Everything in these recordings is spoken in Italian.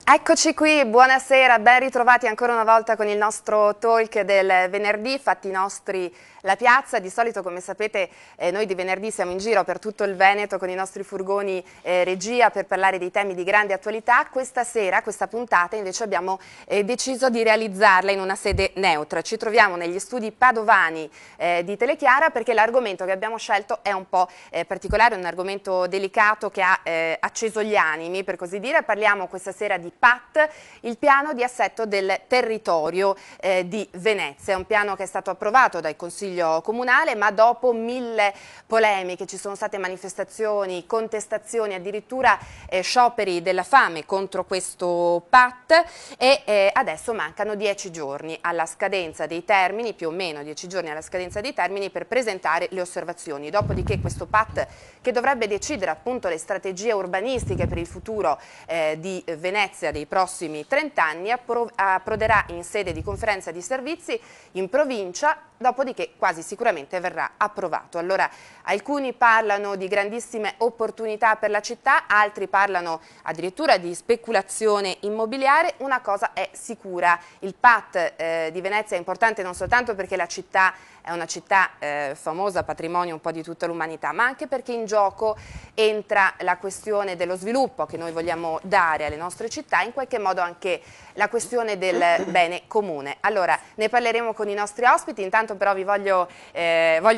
Eccoci qui, buonasera, ben ritrovati ancora una volta con il nostro talk del venerdì, fatti nostri la piazza. Di solito, come sapete, noi di venerdì siamo in giro per tutto il Veneto con i nostri furgoni regia per parlare dei temi di grande attualità. Questa sera, questa puntata, invece abbiamo deciso di realizzarla in una sede neutra. Ci troviamo negli studi padovani di Telechiara perché l'argomento che abbiamo scelto è un po' particolare, un argomento delicato che ha acceso gli animi, per così dire. Parliamo questa sera di PAT, il piano di assetto del territorio di Venezia. È un piano che è stato approvato dal Consiglio Comunale, ma dopo 1000 polemiche, ci sono state manifestazioni, contestazioni, addirittura scioperi della fame contro questo PAT e adesso mancano 10 giorni alla scadenza dei termini, più o meno 10 giorni alla scadenza dei termini per presentare le osservazioni. Dopodiché questo PAT, che dovrebbe decidere appunto le strategie urbanistiche per il futuro di Venezia dei prossimi 30 anni, approderà in sede di conferenza di servizi in provincia, dopodiché quasi sicuramente verrà approvato. Allora, alcuni parlano di grandissime opportunità per la città, altri parlano addirittura di speculazione immobiliare. Una cosa è sicura, il PAT di Venezia è importante non soltanto perché la città è una città famosa, patrimonio un po' di tutta l'umanità, ma anche perché in gioco entra la questione dello sviluppo che noi vogliamo dare alle nostre città, in qualche modo anche la questione del bene comune. Allora, ne parleremo con i nostri ospiti, intanto però vi voglio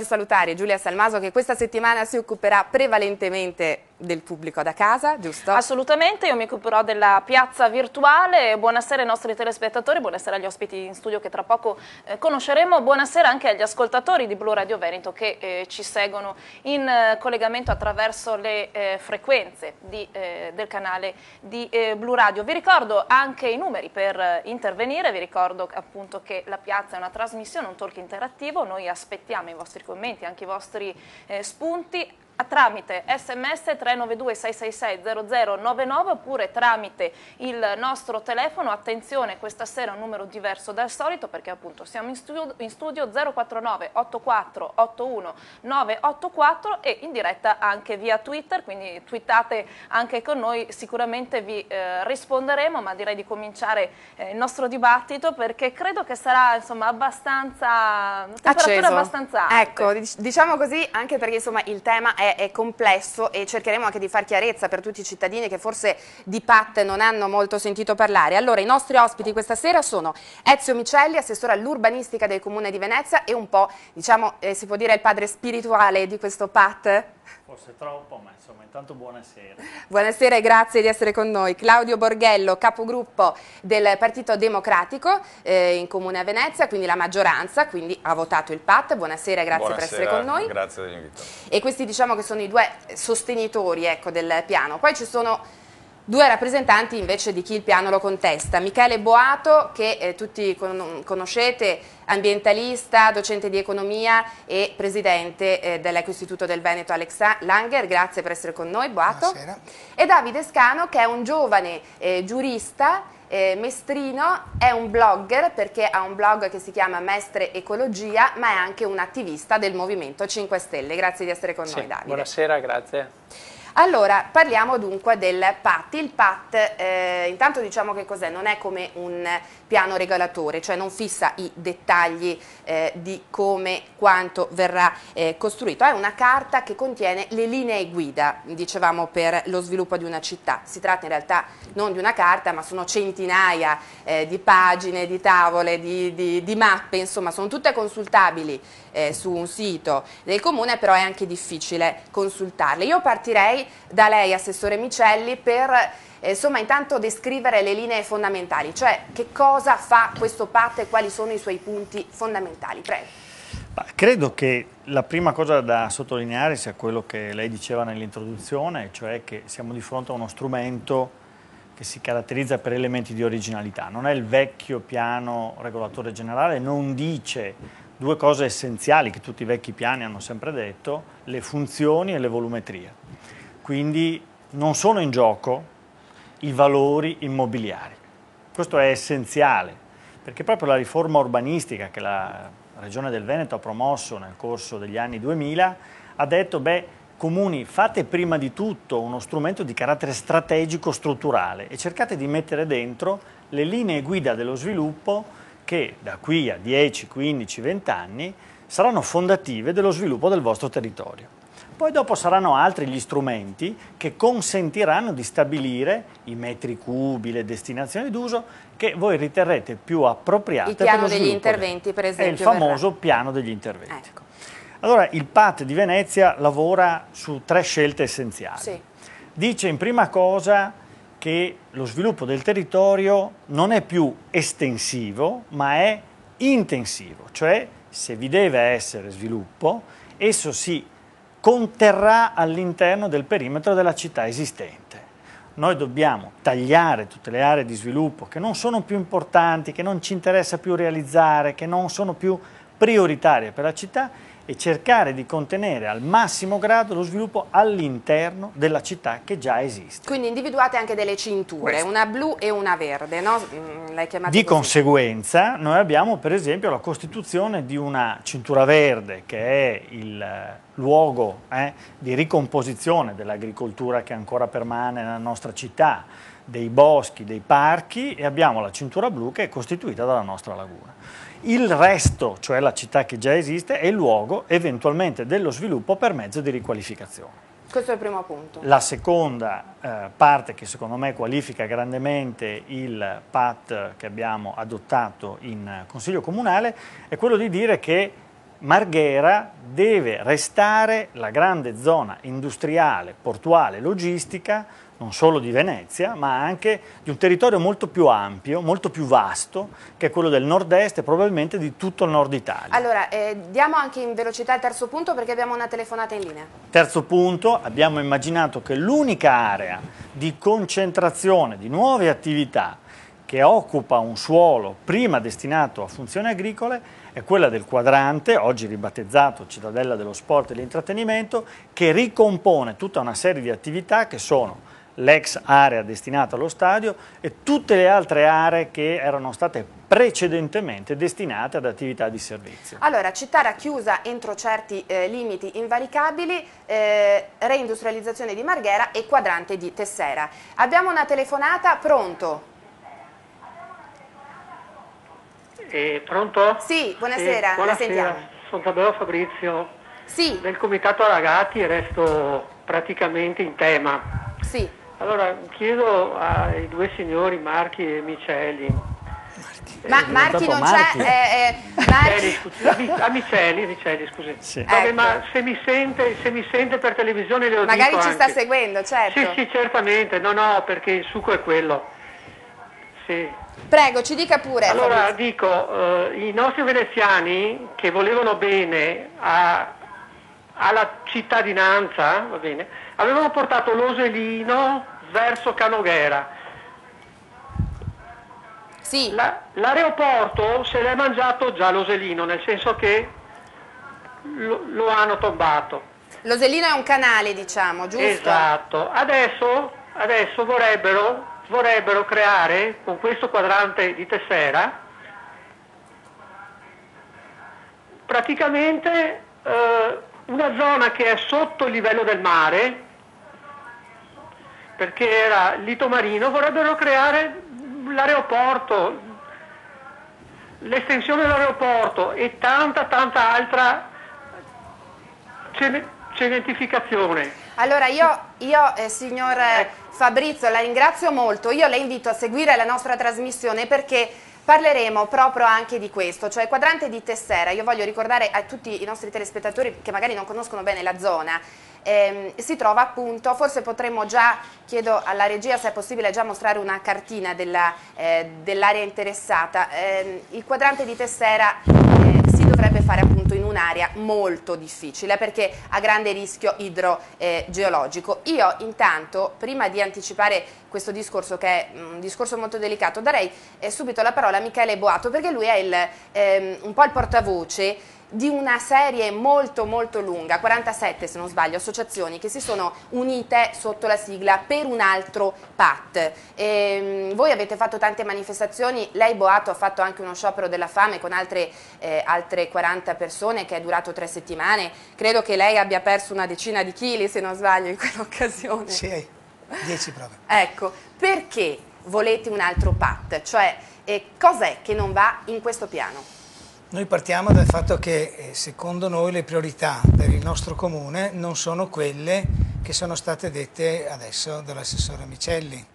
salutare Giulia Salmaso, che questa settimana si occuperà prevalentemente del pubblico da casa, giusto? Assolutamente, io mi occuperò della piazza virtuale. Buonasera ai nostri telespettatori, buonasera agli ospiti in studio che tra poco conosceremo, buonasera anche agli ascoltatori di Blu Radio Veneto che ci seguono in collegamento attraverso le frequenze del canale di Blu Radio. Vi ricordo anche i numeri per intervenire, vi ricordo appunto che la piazza è una trasmissione, un talk interattivo, noi aspettiamo i vostri commenti, anche i vostri spunti, tramite sms 392 666 0099 oppure tramite il nostro telefono. Attenzione, questa sera è un numero diverso dal solito perché appunto siamo in studio 049 84 81 984 e in diretta anche via Twitter, quindi twittate anche con noi, sicuramente vi risponderemo, ma direi di cominciare il nostro dibattito perché credo che sarà insomma abbastanza temperatura abbastanza alte. Ecco, diciamo così, anche perché insomma il tema è complesso e cercheremo anche di far chiarezza per tutti i cittadini che forse di PAT non hanno molto sentito parlare. Allora, i nostri ospiti questa sera sono Ezio Micelli, assessore all'urbanistica del Comune di Venezia e un po', diciamo, si può dire il padre spirituale di questo PAT? Forse troppo, ma insomma, intanto buonasera. Buonasera e grazie di essere con noi. Claudio Borghello, capogruppo del Partito Democratico in Comune a Venezia, quindi la maggioranza, quindi ha votato il PAT. Buonasera e grazie per essere con noi. Grazie dell'invito. E questi diciamo che sono i due sostenitori, ecco, del piano. Poi ci sono due rappresentanti invece di chi il piano lo contesta. Michele Boato, che tutti conoscete, ambientalista, docente di economia e presidente dell'Eco Istituto del Veneto Alex Langer, grazie per essere con noi, Boato. Buonasera. E Davide Scano, che è un giovane giurista, mestrino, è un blogger perché ha un blog che si chiama Mestre Ecologia, ma è anche un attivista del Movimento 5 Stelle. Grazie di essere con noi, Davide. Buonasera, grazie. Allora, parliamo dunque del PAT. Il PAT, intanto diciamo che cos'è? Non è come un piano regolatore, cioè non fissa i dettagli di come, quanto verrà costruito. È una carta che contiene le linee guida, dicevamo, per lo sviluppo di una città. Si tratta in realtà non di una carta, ma sono centinaia di pagine, di tavole, di mappe, insomma, sono tutte consultabili su un sito del Comune, però è anche difficile consultarle. Io partirei da lei, Assessore Micelli, per insomma intanto descrivere le linee fondamentali, cioè che cosa fa questo PAT e quali sono i suoi punti fondamentali. Prego. Credo che la prima cosa da sottolineare sia quello che lei diceva nell'introduzione, cioè che siamo di fronte a uno strumento che si caratterizza per elementi di originalità. Non è il vecchio piano regolatore generale, non dice due cose essenziali che tutti i vecchi piani hanno sempre detto, le funzioni e le volumetrie. Quindi non sono in gioco i valori immobiliari. Questo è essenziale, perché proprio la riforma urbanistica che la Regione del Veneto ha promosso nel corso degli anni 2000 ha detto, beh, comuni, fate prima di tutto uno strumento di carattere strategico strutturale e cercate di mettere dentro le linee guida dello sviluppo che da qui a 10, 15, 20 anni saranno fondative dello sviluppo del vostro territorio. Poi dopo saranno altri gli strumenti che consentiranno di stabilire i metri cubi, le destinazioni d'uso che voi riterrete più appropriate per lo sviluppo. Il piano degli interventi, per esempio. È il famoso piano degli interventi. Ecco. Allora, il PAT di Venezia lavora su 3 scelte essenziali. Sì. Dice in prima cosa che lo sviluppo del territorio non è più estensivo, ma è intensivo, cioè se vi deve essere sviluppo, esso si conterrà all'interno del perimetro della città esistente. Noi dobbiamo tagliare tutte le aree di sviluppo che non sono più importanti, che non ci interessa più realizzare, che non sono più prioritarie per la città e cercare di contenere al massimo grado lo sviluppo all'interno della città che già esiste. Quindi individuate anche delle cinture, una blu e una verde, no? Di conseguenza noi abbiamo per esempio la costituzione di una cintura verde che è il luogo di ricomposizione dell'agricoltura che ancora permane nella nostra città, dei boschi, dei parchi, e abbiamo la cintura blu che è costituita dalla nostra laguna. Il resto, cioè la città che già esiste, è il luogo eventualmente dello sviluppo per mezzo di riqualificazione. Questo è il primo punto. La seconda parte che secondo me qualifica grandemente il PAT che abbiamo adottato in Consiglio Comunale è quello di dire che Marghera deve restare la grande zona industriale, portuale, logistica, non solo di Venezia, ma anche di un territorio molto più ampio, molto più vasto, che è quello del nord-est e probabilmente di tutto il nord Italia. Allora, diamo anche in velocità il terzo punto perché abbiamo una telefonata in linea. Terzo punto, abbiamo immaginato che l'unica area di concentrazione di nuove attività che occupa un suolo prima destinato a funzioni agricole è quella del quadrante, oggi ribattezzato Cittadella dello Sport e dell'Intrattenimento, che ricompone tutta una serie di attività che sono l'ex area destinata allo stadio e tutte le altre aree che erano state precedentemente destinate ad attività di servizio. Allora, città racchiusa entro certi limiti invalicabili, reindustrializzazione di Marghera e quadrante di Tessera. Abbiamo una telefonata, pronto? Pronto? Sì, buonasera, buonasera. la sentiamo. Sono Tabeo Fabrizio sì. del Comitato Aragati e resto praticamente in tema. Sì. Allora, chiedo ai due signori Marchi e Miceli. Marchi non c'è? Miceli, scusi. Sì. Vabbè, Ecco. ma se mi sente per televisione le ho Magari dico ci anche. sta seguendo, certo. Sì, certamente. No, perché il succo è quello. Sì. Prego, ci dica pure. Allora, Fabrizio. dico, i nostri veneziani che volevano bene alla cittadinanza, va bene, avevano portato l'Oselino verso Canoghera. Sì. L'aeroporto se l'è mangiato già l'Oselino, nel senso che lo hanno tombato. L'Oselino è un canale, diciamo, giusto? Esatto. Adesso vorrebbero creare, con questo quadrante di Tessera, praticamente una zona che è sotto il livello del mare, perché era lito marino, vorrebbero creare l'aeroporto, l'estensione dell'aeroporto e tanta altra cementificazione. Allora io signor Fabrizio, la ringrazio molto. Io la invito a seguire la nostra trasmissione perché parleremo proprio anche di questo, cioè il quadrante di Tessera. Io voglio ricordare a tutti i nostri telespettatori che magari non conoscono bene la zona, si trova appunto, forse potremmo già, chiedo alla regia se è possibile già mostrare una cartina dell'area interessata. Il quadrante di Tessera si dovrebbe fare appunto in un'area molto difficile perché ha grande rischio idrogeologico. Io intanto, prima di anticipare questo discorso che è un discorso molto delicato, darei subito la parola a Michele Boato perché lui è un po' il portavoce di una serie molto molto lunga, 47 se non sbaglio, associazioni che si sono unite sotto la sigla per un altro PAT. Voi avete fatto tante manifestazioni, lei Boato ha fatto anche uno sciopero della fame con altre 40 persone che è durato 3 settimane, credo che lei abbia perso una decina di chili se non sbaglio in quell'occasione. Sì, 10 proprio. Ecco, perché volete un altro PAT? Cioè, cos'è che non va in questo piano? Noi partiamo dal fatto che secondo noi le priorità per il nostro comune non sono quelle che sono state dette adesso dall'assessore Micelli.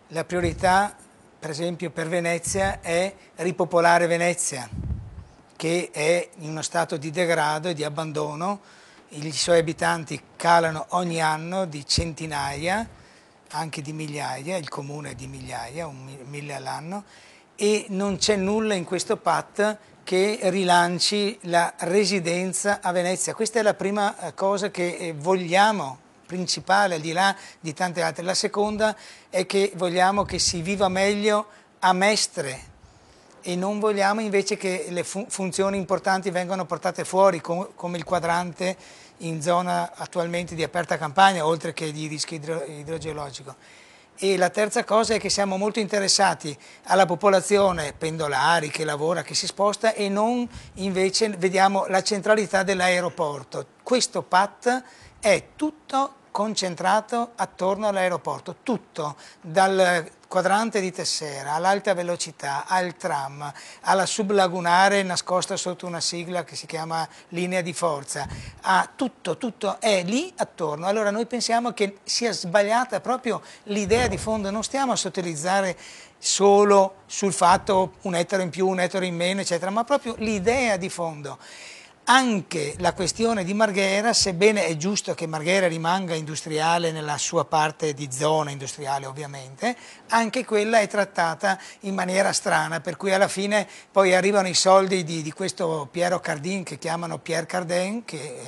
La priorità, per esempio per Venezia, è ripopolare Venezia, che è in uno stato di degrado e di abbandono. I suoi abitanti calano ogni anno di centinaia, anche di migliaia, il comune è di migliaia, 1000 all'anno, e non c'è nulla in questo PAT che rilanci la residenza a Venezia. Questa è la prima cosa che vogliamo, principale, al di là di tante altre. La seconda è che vogliamo che si viva meglio a Mestre e non vogliamo invece che le funzioni importanti vengano portate fuori, come il quadrante in zona attualmente di aperta campagna, oltre che di rischio idrogeologico. E la terza cosa è che siamo molto interessati alla popolazione pendolari che lavora, che si sposta, e non invece vediamo la centralità dell'aeroporto. Questo PAT è tutto concentrato attorno all'aeroporto, tutto, dal quadrante di Tessera all'alta velocità, al tram, alla sublagunare nascosta sotto una sigla che si chiama linea di forza, tutto è lì attorno. Allora noi pensiamo che sia sbagliata proprio l'idea di fondo, non stiamo a sottilizzare solo sul fatto 1 ettaro in più, 1 ettaro in meno, eccetera, ma proprio l'idea di fondo. Anche la questione di Marghera, sebbene è giusto che Marghera rimanga industriale nella sua parte di zona industriale ovviamente, anche quella è trattata in maniera strana, per cui alla fine poi arrivano i soldi di questo Piero Cardin, che chiamano Pierre Cardin, che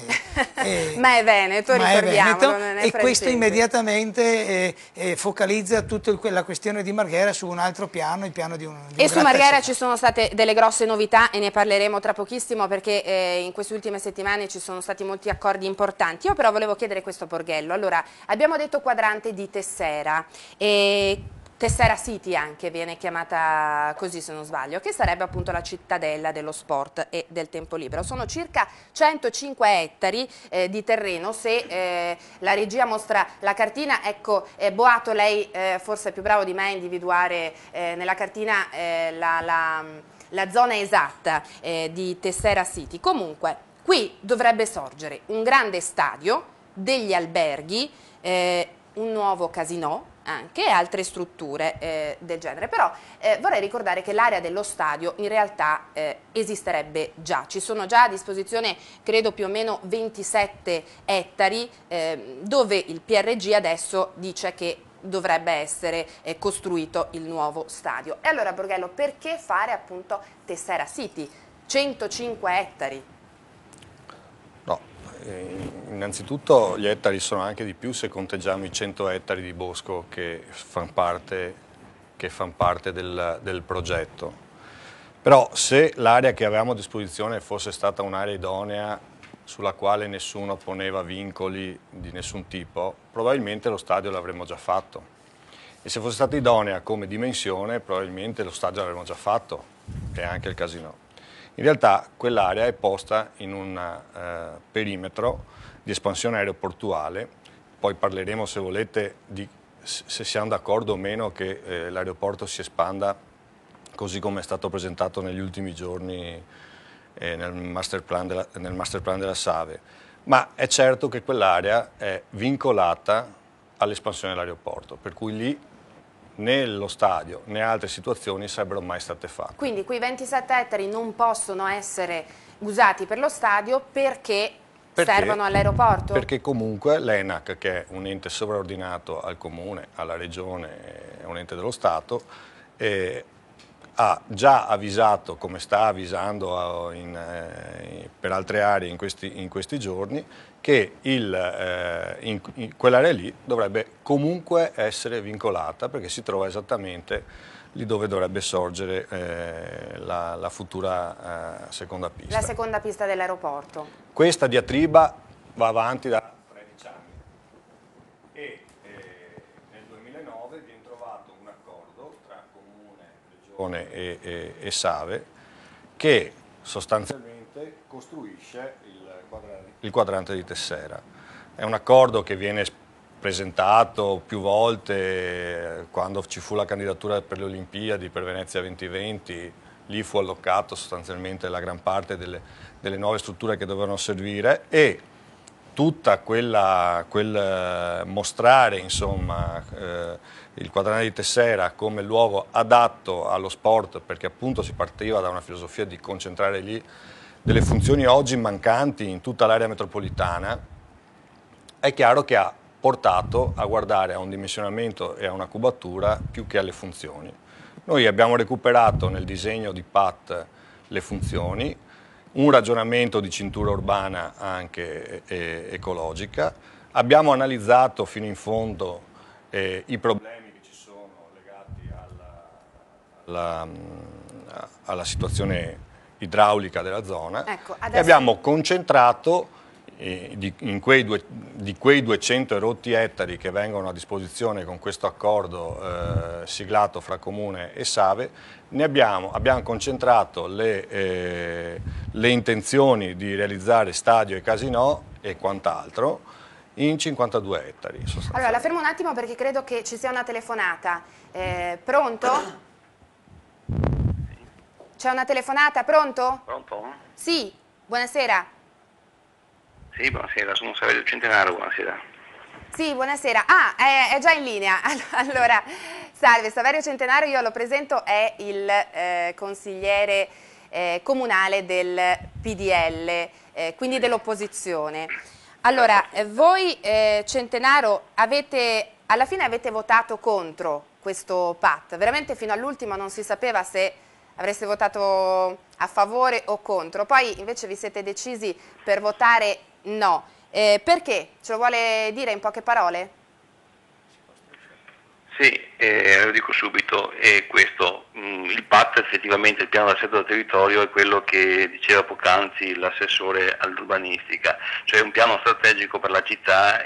ma è Veneto, ricordiamolo, non è e questo immediatamente focalizza tutta la questione di Marghera su un altro piano, il piano di un E su Marghera ci sono state delle grosse novità e ne parleremo tra pochissimo, perché in queste ultime settimane ci sono stati molti accordi importanti. Io però volevo chiedere questo a Borghello. Allora, abbiamo detto quadrante di Tessera, e Tessera City anche viene chiamata così se non sbaglio, che sarebbe appunto la cittadella dello sport e del tempo libero. Sono circa 105 ettari di terreno, se la regia mostra la cartina. Ecco, Boato, lei forse è più bravo di me a individuare nella cartina la zona esatta di Tessera City. Comunque, qui dovrebbe sorgere un grande stadio, degli alberghi, un nuovo casinò, anche altre strutture del genere. Però vorrei ricordare che l'area dello stadio in realtà esisterebbe già, ci sono già a disposizione credo più o meno 27 ettari dove il PRG adesso dice che dovrebbe essere costruito il nuovo stadio. E allora Borghello, perché fare appunto Tessera City? 105 ettari. No, innanzitutto gli ettari sono anche di più se conteggiamo i 100 ettari di bosco che fanno parte del progetto. Però se l'area che avevamo a disposizione fosse stata un'area idonea sulla quale nessuno poneva vincoli di nessun tipo, probabilmente lo stadio l'avremmo già fatto. E se fosse stata idonea come dimensione, probabilmente lo stadio l'avremmo già fatto, che è anche il casinò. In realtà quell'area è posta in un perimetro di espansione aeroportuale, poi parleremo se volete di se siamo d'accordo o meno che l'aeroporto si espanda così come è stato presentato negli ultimi giorni nel master plan della SAVE, ma è certo che quell'area è vincolata all'espansione dell'aeroporto, per cui lì né lo stadio né altre situazioni sarebbero mai state fatte. Quindi quei 27 ettari non possono essere usati per lo stadio perché servono all'aeroporto? Perché comunque l'ENAC, che è un ente sovraordinato al comune, alla regione, è un ente dello Stato, ha già avvisato, come sta avvisando per altre aree in questi giorni, che quell'area lì dovrebbe comunque essere vincolata, perché si trova esattamente lì dove dovrebbe sorgere la futura seconda pista. La seconda pista dell'aeroporto. Questa diatriba va avanti da 13 anni e nel 2009 viene trovato un accordo tra Comune, Regione e Save che sostanzialmente costruisce il quadrante di Tessera. È un accordo che viene presentato più volte quando ci fu la candidatura per le Olimpiadi, per Venezia 2020, lì fu allocato sostanzialmente la gran parte delle nuove strutture che dovevano servire e tutta quel mostrare insomma, il quadrante di Tessera come luogo adatto allo sport, perché appunto si partiva da una filosofia di concentrare lì delle funzioni oggi mancanti in tutta l'area metropolitana, è chiaro che ha portato a guardare a un dimensionamento e a una cubatura più che alle funzioni. Noi abbiamo recuperato nel disegno di PAT le funzioni, un ragionamento di cintura urbana anche ecologica, abbiamo analizzato fino in fondo i problemi che ci sono legati alla situazione idraulica della zona, ecco, e abbiamo concentrato di quei 200 erotti ettari che vengono a disposizione con questo accordo siglato fra Comune e Save, abbiamo concentrato le intenzioni di realizzare stadio e casinò e quant'altro in 52 ettari. Allora, la fermo un attimo perché credo che ci sia una telefonata. Pronto? C'è una telefonata, pronto? Pronto? Sì, buonasera. Sì, buonasera, sono Saverio Centenaro, buonasera. Sì, buonasera. Ah, è già in linea. Allora, salve, Saverio Centenaro, io lo presento, è il consigliere comunale del PDL, quindi dell'opposizione. Allora, voi Centenaro alla fine avete votato contro questo PAT, veramente fino all'ultimo non si sapeva se avreste votato a favore o contro, poi invece vi siete decisi per votare no. Perché? Ce lo vuole dire in poche parole? Sì, lo dico subito, questo, il PAT effettivamente, il piano d'assetto del territorio, è quello che diceva poc'anzi l'assessore all'urbanistica, cioè un piano strategico per la città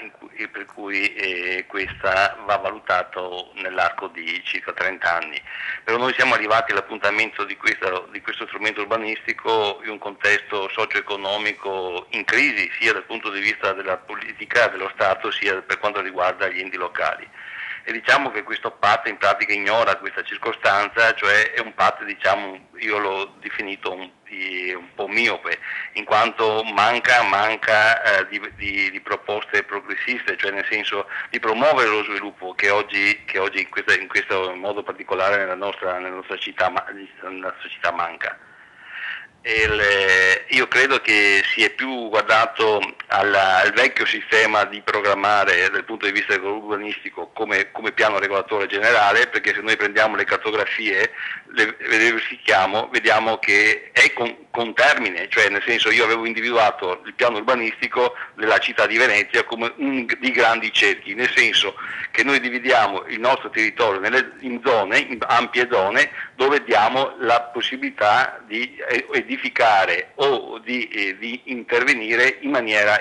per cui questa va valutato nell'arco di circa 30 anni. Però noi siamo arrivati all'appuntamento di questo strumento urbanistico in un contesto socio-economico in crisi, sia dal punto di vista della politica dello Stato, sia per quanto riguarda gli enti locali. E diciamo che questo PAT in pratica ignora questa circostanza, cioè è un PAT, diciamo, io l'ho definito un po' miope, in quanto manca di proposte progressiste, cioè nel senso di promuovere lo sviluppo che oggi in questo modo particolare nella nostra città manca. Io credo che si è più guardato al vecchio sistema di programmare dal punto di vista urbanistico come piano regolatore generale, perché se noi prendiamo le cartografie, le verifichiamo, vediamo che è con termine, cioè nel senso io avevo individuato il piano urbanistico della città di Venezia come di grandi cerchi, nel senso che noi dividiamo il nostro territorio in ampie zone, dove diamo la possibilità di edificare o di intervenire in maniera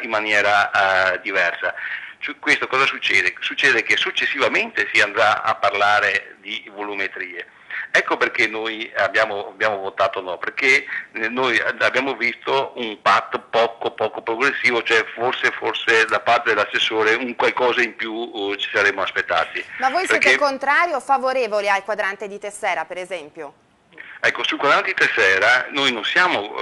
diversa. Questo cosa succede? Succede che successivamente si andrà a parlare di volumetrie. Ecco perché noi abbiamo votato no, perché noi abbiamo visto un PAT poco progressivo, cioè forse da parte dell'assessore un qualcosa in più ci saremmo aspettati. Ma voi siete contrari o favorevoli al quadrante di Tessera, per esempio? Ecco, sul quadrante di Tessera noi non siamo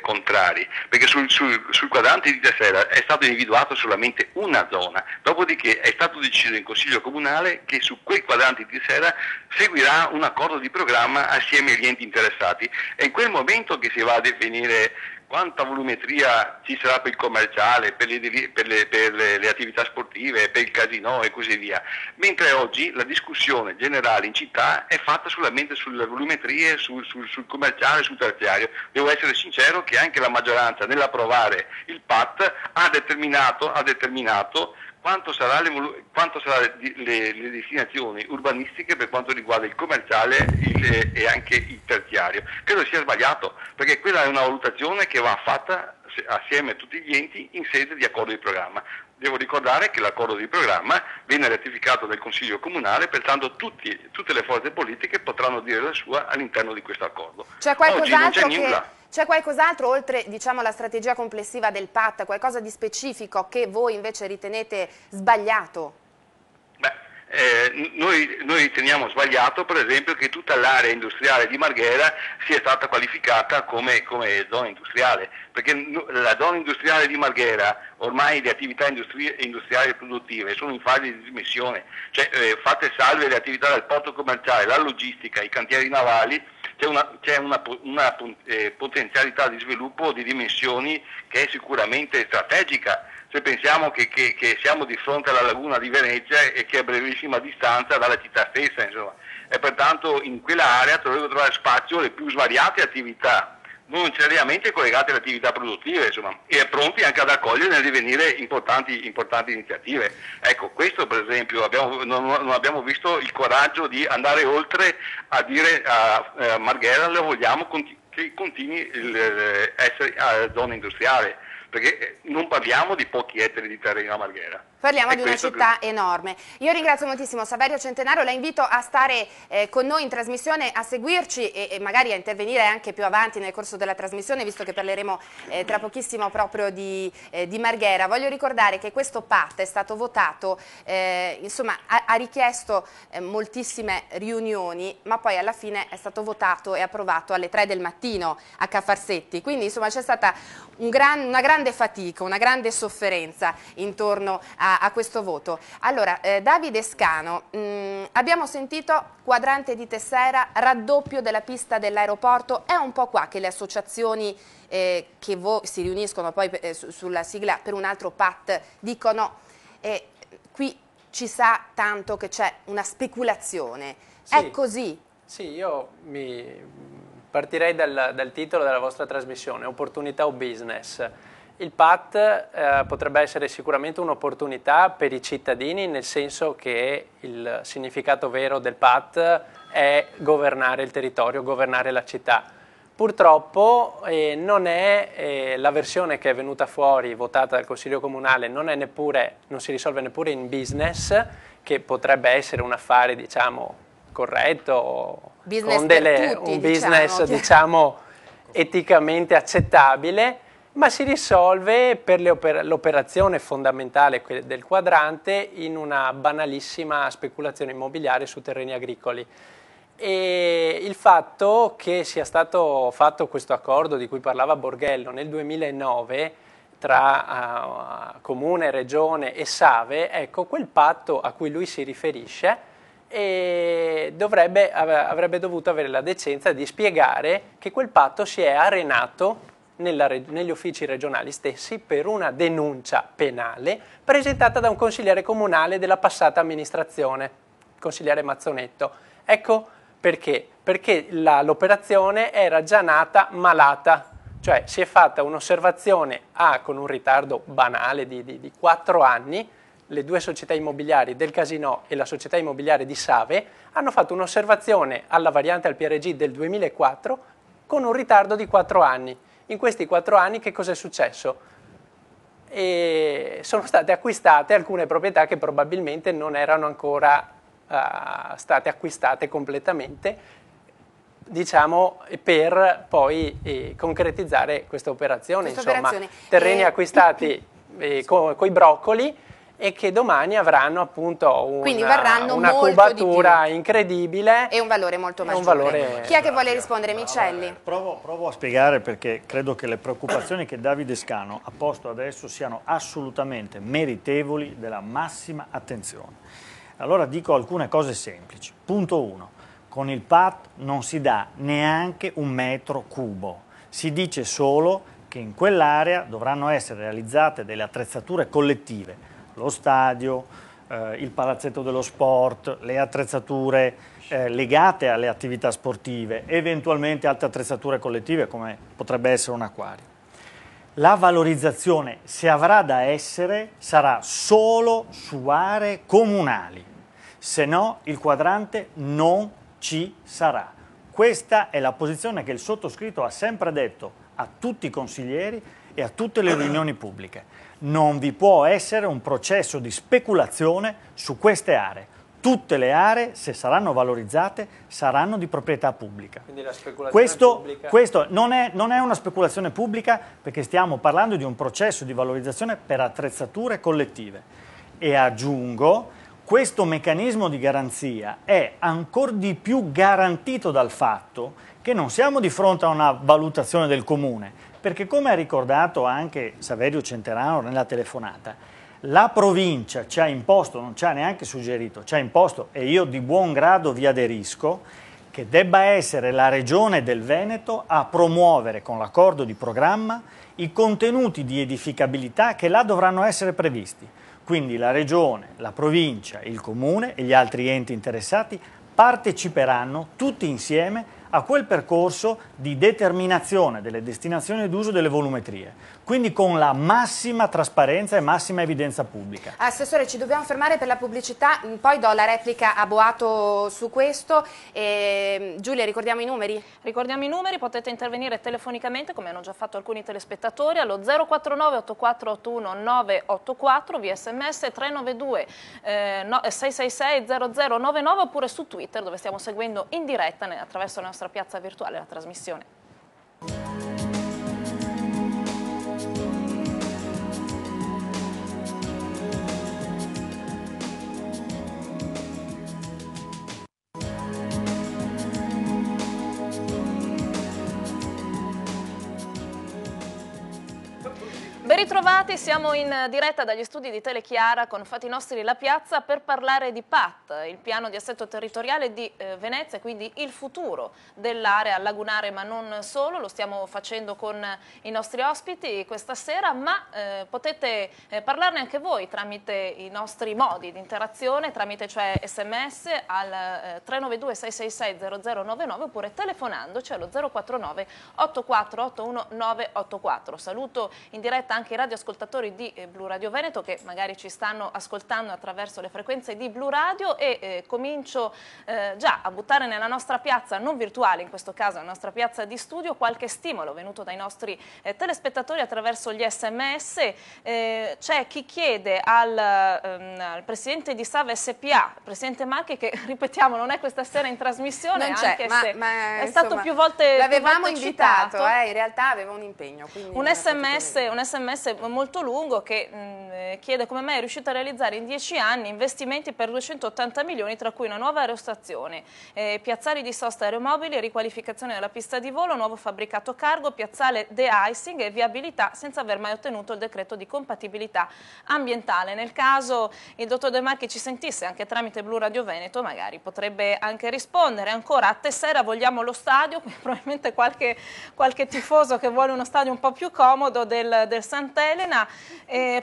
contrari, perché sul quadrante di Tessera è stato individuato solamente una zona, dopodiché è stato deciso in Consiglio Comunale che su quei quadranti di Tessera seguirà un accordo di programma assieme agli enti interessati. È in quel momento che si va a definire quanta volumetria ci sarà per il commerciale, per le attività sportive, per il casino e così via. Mentre oggi la discussione generale in città è fatta solamente sulle volumetrie, sul commerciale, sul terziario. Devo essere sincero che anche la maggioranza nell'approvare il PAT ha determinato quanto sarà le destinazioni urbanistiche per quanto riguarda il commerciale e anche il terziario. Credo sia sbagliato, perché quella è una valutazione che va fatta assieme a tutti gli enti in sede di accordo di programma. Devo ricordare che l'accordo di programma viene ratificato dal Consiglio Comunale, pertanto tutte le forze politiche potranno dire la sua all'interno di questo accordo. C'è qualcos'altro C'è qualcos'altro, oltre diciamo, la strategia complessiva del PAT, qualcosa di specifico che voi invece ritenete sbagliato? Noi riteniamo sbagliato, per esempio, che tutta l'area industriale di Marghera sia stata qualificata come zona industriale, perché la zona industriale di Marghera, ormai le attività industriali produttive sono in fase di dismissione, cioè fatte salve le attività del porto commerciale, la logistica, i cantieri navali, c'è una potenzialità di sviluppo di dimensioni che è sicuramente strategica. Se pensiamo che siamo di fronte alla laguna di Venezia e che è a brevissima distanza dalla città stessa, insomma, e pertanto in quell'area dovrebbero trovare spazio le più svariate attività, non necessariamente collegate alle attività produttive, insomma, e pronti anche ad accogliere nel divenire importanti iniziative. Ecco, questo per esempio non abbiamo visto il coraggio di andare oltre a dire a Marghera le vogliamo che continui essere zona industriale, perché non parliamo di pochi ettari di terreno a Marghera. Parliamo di una città enorme. Io ringrazio moltissimo Saverio Centenario, la invito a stare con noi in trasmissione, a seguirci e magari a intervenire anche più avanti nel corso della trasmissione, visto che parleremo tra pochissimo proprio di Marghera. Voglio ricordare che questo PAT è stato votato, insomma ha richiesto moltissime riunioni, ma poi alla fine è stato votato e approvato alle 3 del mattino a Cafarsetti, quindi insomma c'è stata una grande fatica, una grande sofferenza intorno a questo voto. Allora, Davide Scano, abbiamo sentito quadrante di Tessera, raddoppio della pista dell'aeroporto, è un po' qua che le associazioni che si riuniscono poi sulla sigla per un altro PAT dicono qui ci sa tanto che c'è una speculazione, sì. È così? Sì, io partirei dal titolo della vostra trasmissione, opportunità o business. Il PAT potrebbe essere sicuramente un'opportunità per i cittadini, nel senso che il significato vero del PAT è governare il territorio, governare la città. Purtroppo non è la versione che è venuta fuori, votata dal Consiglio Comunale, non si risolve neppure in business, che potrebbe essere un affare, diciamo, corretto, business con tutti, un business, diciamo, eticamente accettabile, ma si risolve per l'operazione fondamentale del quadrante in una banalissima speculazione immobiliare su terreni agricoli. E il fatto che sia stato fatto questo accordo di cui parlava Borghello nel 2009 tra Comune, Regione e Save, ecco, quel patto a cui lui si riferisce avrebbe dovuto avere la decenza di spiegare che quel patto si è arenato negli uffici regionali stessi per una denuncia penale presentata da un consigliere comunale della passata amministrazione, il consigliere Mazzonetto. Ecco perché? Perché l'operazione era già nata malata, cioè si è fatta un'osservazione con un ritardo banale di 4 anni, le due società immobiliari del Casinò e la società immobiliare di Save hanno fatto un'osservazione alla variante al PRG del 2004 con un ritardo di 4 anni. In questi 4 anni che cosa è successo? Sono state acquistate alcune proprietà che probabilmente non erano ancora state acquistate completamente, diciamo, per poi concretizzare questa operazione. Insomma, terreni acquistati coi broccoli e che domani avranno appunto una cubatura incredibile e un valore molto maggiore. Chi è che vuole rispondere? Micelli? Provo a spiegare, perché credo che le preoccupazioni che Davide Scano ha posto adesso siano assolutamente meritevoli della massima attenzione. Allora dico alcune cose semplici. Punto 1. Con il PAT non si dà neanche un metro cubo, si dice solo che in quell'area dovranno essere realizzate delle attrezzature collettive, lo stadio, il palazzetto dello sport, le attrezzature legate alle attività sportive, eventualmente altre attrezzature collettive come potrebbe essere un acquario. La valorizzazione, se avrà da essere, sarà solo su aree comunali, se no il quadrante non ci sarà. Questa è la posizione che il sottoscritto ha sempre detto a tutti i consiglieri e a tutte le riunioni pubbliche. Non vi può essere un processo di speculazione su queste aree. Tutte le aree, se saranno valorizzate, saranno di proprietà pubblica. Quindi la speculazione pubblica... Questo non è una speculazione pubblica, perché stiamo parlando di un processo di valorizzazione per attrezzature collettive. E aggiungo, questo meccanismo di garanzia è ancor di più garantito dal fatto che non siamo di fronte a una valutazione del comune, perché come ha ricordato anche Saverio Centenaro nella telefonata, la provincia ci ha imposto, non ci ha neanche suggerito, ci ha imposto, e io di buon grado vi aderisco, che debba essere la Regione del Veneto a promuovere con l'accordo di programma i contenuti di edificabilità che là dovranno essere previsti. Quindi la Regione, la provincia, il Comune e gli altri enti interessati parteciperanno tutti insieme a quel percorso di determinazione delle destinazioni d'uso delle volumetrie, quindi con la massima trasparenza e massima evidenza pubblica. Assessore, ci dobbiamo fermare per la pubblicità, poi do la replica a Boato su questo. Giulia, ricordiamo i numeri? Ricordiamo i numeri, potete intervenire telefonicamente, come hanno già fatto alcuni telespettatori, allo 049 8481 984, via sms 392 666 0099, oppure su Twitter, dove stiamo seguendo in diretta attraverso la nostra piazza virtuale la trasmissione. Ben ritrovati, siamo in diretta dagli studi di Telechiara con Fatti Nostri La Piazza per parlare di PAT, il piano di assetto territoriale di Venezia, quindi il futuro dell'area lagunare, ma non solo. Lo stiamo facendo con i nostri ospiti questa sera, ma potete parlarne anche voi tramite i nostri modi di interazione, tramite cioè sms al 392 666 0099 oppure telefonandoci allo 049 8481 984. Saluto in diretta anche i radioascoltatori di Blu Radio Veneto che magari ci stanno ascoltando attraverso le frequenze di Blu Radio, e comincio già a buttare nella nostra piazza, non virtuale in questo caso, la nostra piazza di studio, qualche stimolo venuto dai nostri telespettatori attraverso gli sms. C'è chi chiede al presidente di Sava SPA, presidente Marchi, che ripetiamo non è questa sera in trasmissione, non c'è, anche ma è stato più volte l'avevamo invitato, in realtà aveva un impegno. Un sms molto lungo che chiede come mai è riuscito a realizzare in 10 anni investimenti per 280 milioni, tra cui una nuova aerostazione, piazzali di sosta aeromobili, riqualificazione della pista di volo, nuovo fabbricato cargo, piazzale de-icing e viabilità, senza aver mai ottenuto il decreto di compatibilità ambientale. Nel caso il dottor De Marchi ci sentisse anche tramite Blu Radio Veneto, magari potrebbe anche rispondere. Ancora, a Tessera vogliamo lo stadio, probabilmente qualche tifoso che vuole uno stadio un po' più comodo del Sant'Elena.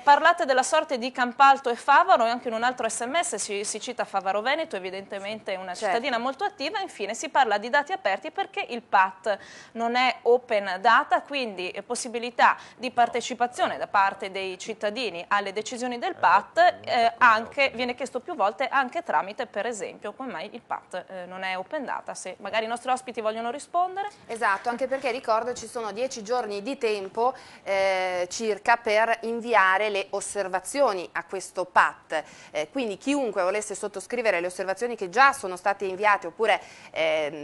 Parlate della sorte di Campalto e Favaro, e anche in un altro sms si cita Favaro Veneto, evidentemente una cittadina molto attiva. Infine si parla di dati aperti perché il PAT non è open data, quindi possibilità di partecipazione da parte dei cittadini alle decisioni del PAT, viene chiesto più volte anche tramite, per esempio, come mai il PAT non è open data, se magari i nostri ospiti vogliono rispondere. Esatto, anche perché ricordo ci sono 10 giorni di tempo circa per inviare le osservazioni a questo PAT, quindi chiunque volesse sottoscrivere le osservazioni che già sono state inviate oppure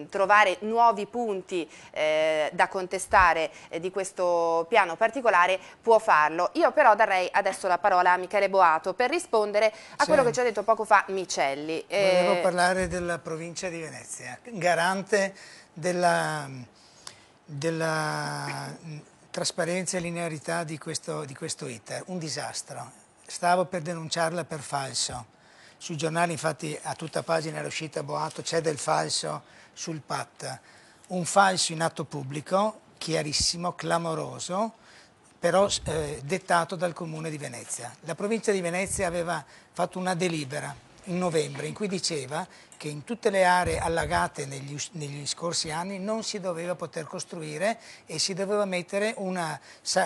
trovare nuovi punti da contestare di questo piano particolare può farlo. Io però darei adesso la parola a Michele Boato per rispondere a quello che ci ha detto poco fa Micelli. Volevo parlare della provincia di Venezia, garante della trasparenza e linearità di questo iter. Un disastro. Stavo per denunciarla per falso. Sui giornali infatti a tutta pagina era uscita Boato, c'è del falso sul PAT. Un falso in atto pubblico, chiarissimo, clamoroso, però dettato dal Comune di Venezia. La provincia di Venezia aveva fatto una delibera in novembre, in cui diceva che in tutte le aree allagate negli scorsi anni non si doveva poter costruire e si doveva mettere una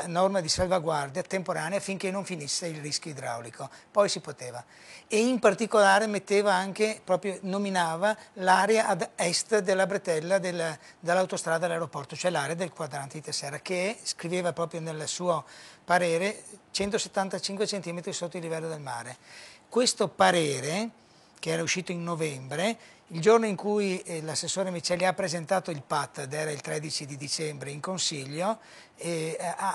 norma di salvaguardia temporanea finché non finisse il rischio idraulico. Poi si poteva. E in particolare metteva anche, proprio nominava l'area ad est della bretella dall'autostrada all'aeroporto, cioè l'area del quadrante di Tessera, che scriveva proprio nel suo parere 175 cm sotto il livello del mare. Questo parere, che era uscito in novembre, il giorno in cui l'assessore Miceli ha presentato il PAT, ed era il 13 di dicembre in Consiglio,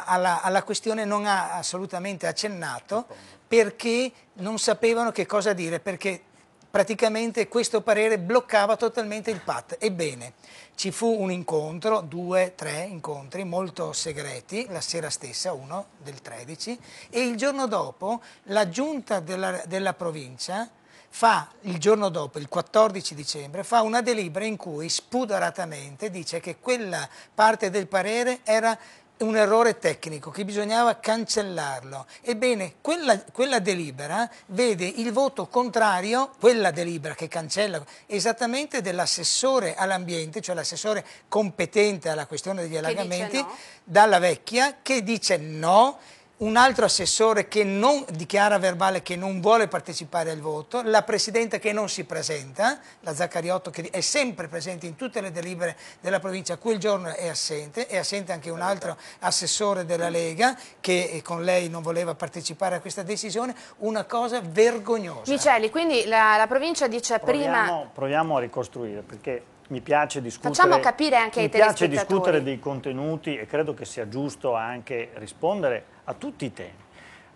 alla questione non ha assolutamente accennato, perché non sapevano che cosa dire, perché praticamente questo parere bloccava totalmente il PAT. Ebbene, ci fu un incontro, 2, 3 incontri molto segreti, la sera stessa, uno del 13, e il giorno dopo la giunta della provincia fa, il giorno dopo, il 14 dicembre, fa una delibera in cui spudoratamente dice che quella parte del parere era un errore tecnico, che bisognava cancellarlo. Ebbene, quella delibera vede il voto contrario, quella delibera che cancella, esattamente dell'assessore all'ambiente, cioè l'assessore competente alla questione degli allagamenti, no. Dalla Vecchia, che dice no. Un altro assessore che non dichiara verbale che non vuole partecipare al voto, la presidente che non si presenta, la Zaccariotto, che è sempre presente in tutte le delibere della provincia, quel giorno è assente anche un altro assessore della Lega che con lei non voleva partecipare a questa decisione, una cosa vergognosa. Miceli, quindi la provincia dice prima... Proviamo a ricostruire, perché mi piace discutere, facciamo capire anche ai telespettatori. Mi piace discutere dei contenuti e credo che sia giusto anche rispondere a tutti i temi.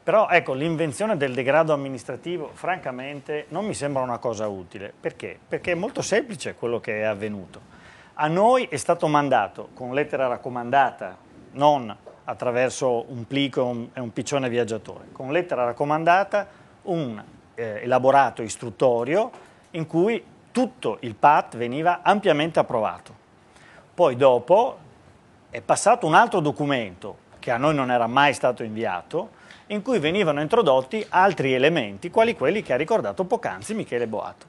Però ecco, l'invenzione del degrado amministrativo francamente non mi sembra una cosa utile. Perché? Perché è molto semplice quello che è avvenuto. A noi è stato mandato con lettera raccomandata, non attraverso un plico e un piccione viaggiatore, con lettera raccomandata un elaborato istruttorio in cui tutto il PAT veniva ampiamente approvato. Poi dopo è passato un altro documento che a noi non era mai stato inviato, in cui venivano introdotti altri elementi, quali quelli che ha ricordato poc'anzi Michele Boato.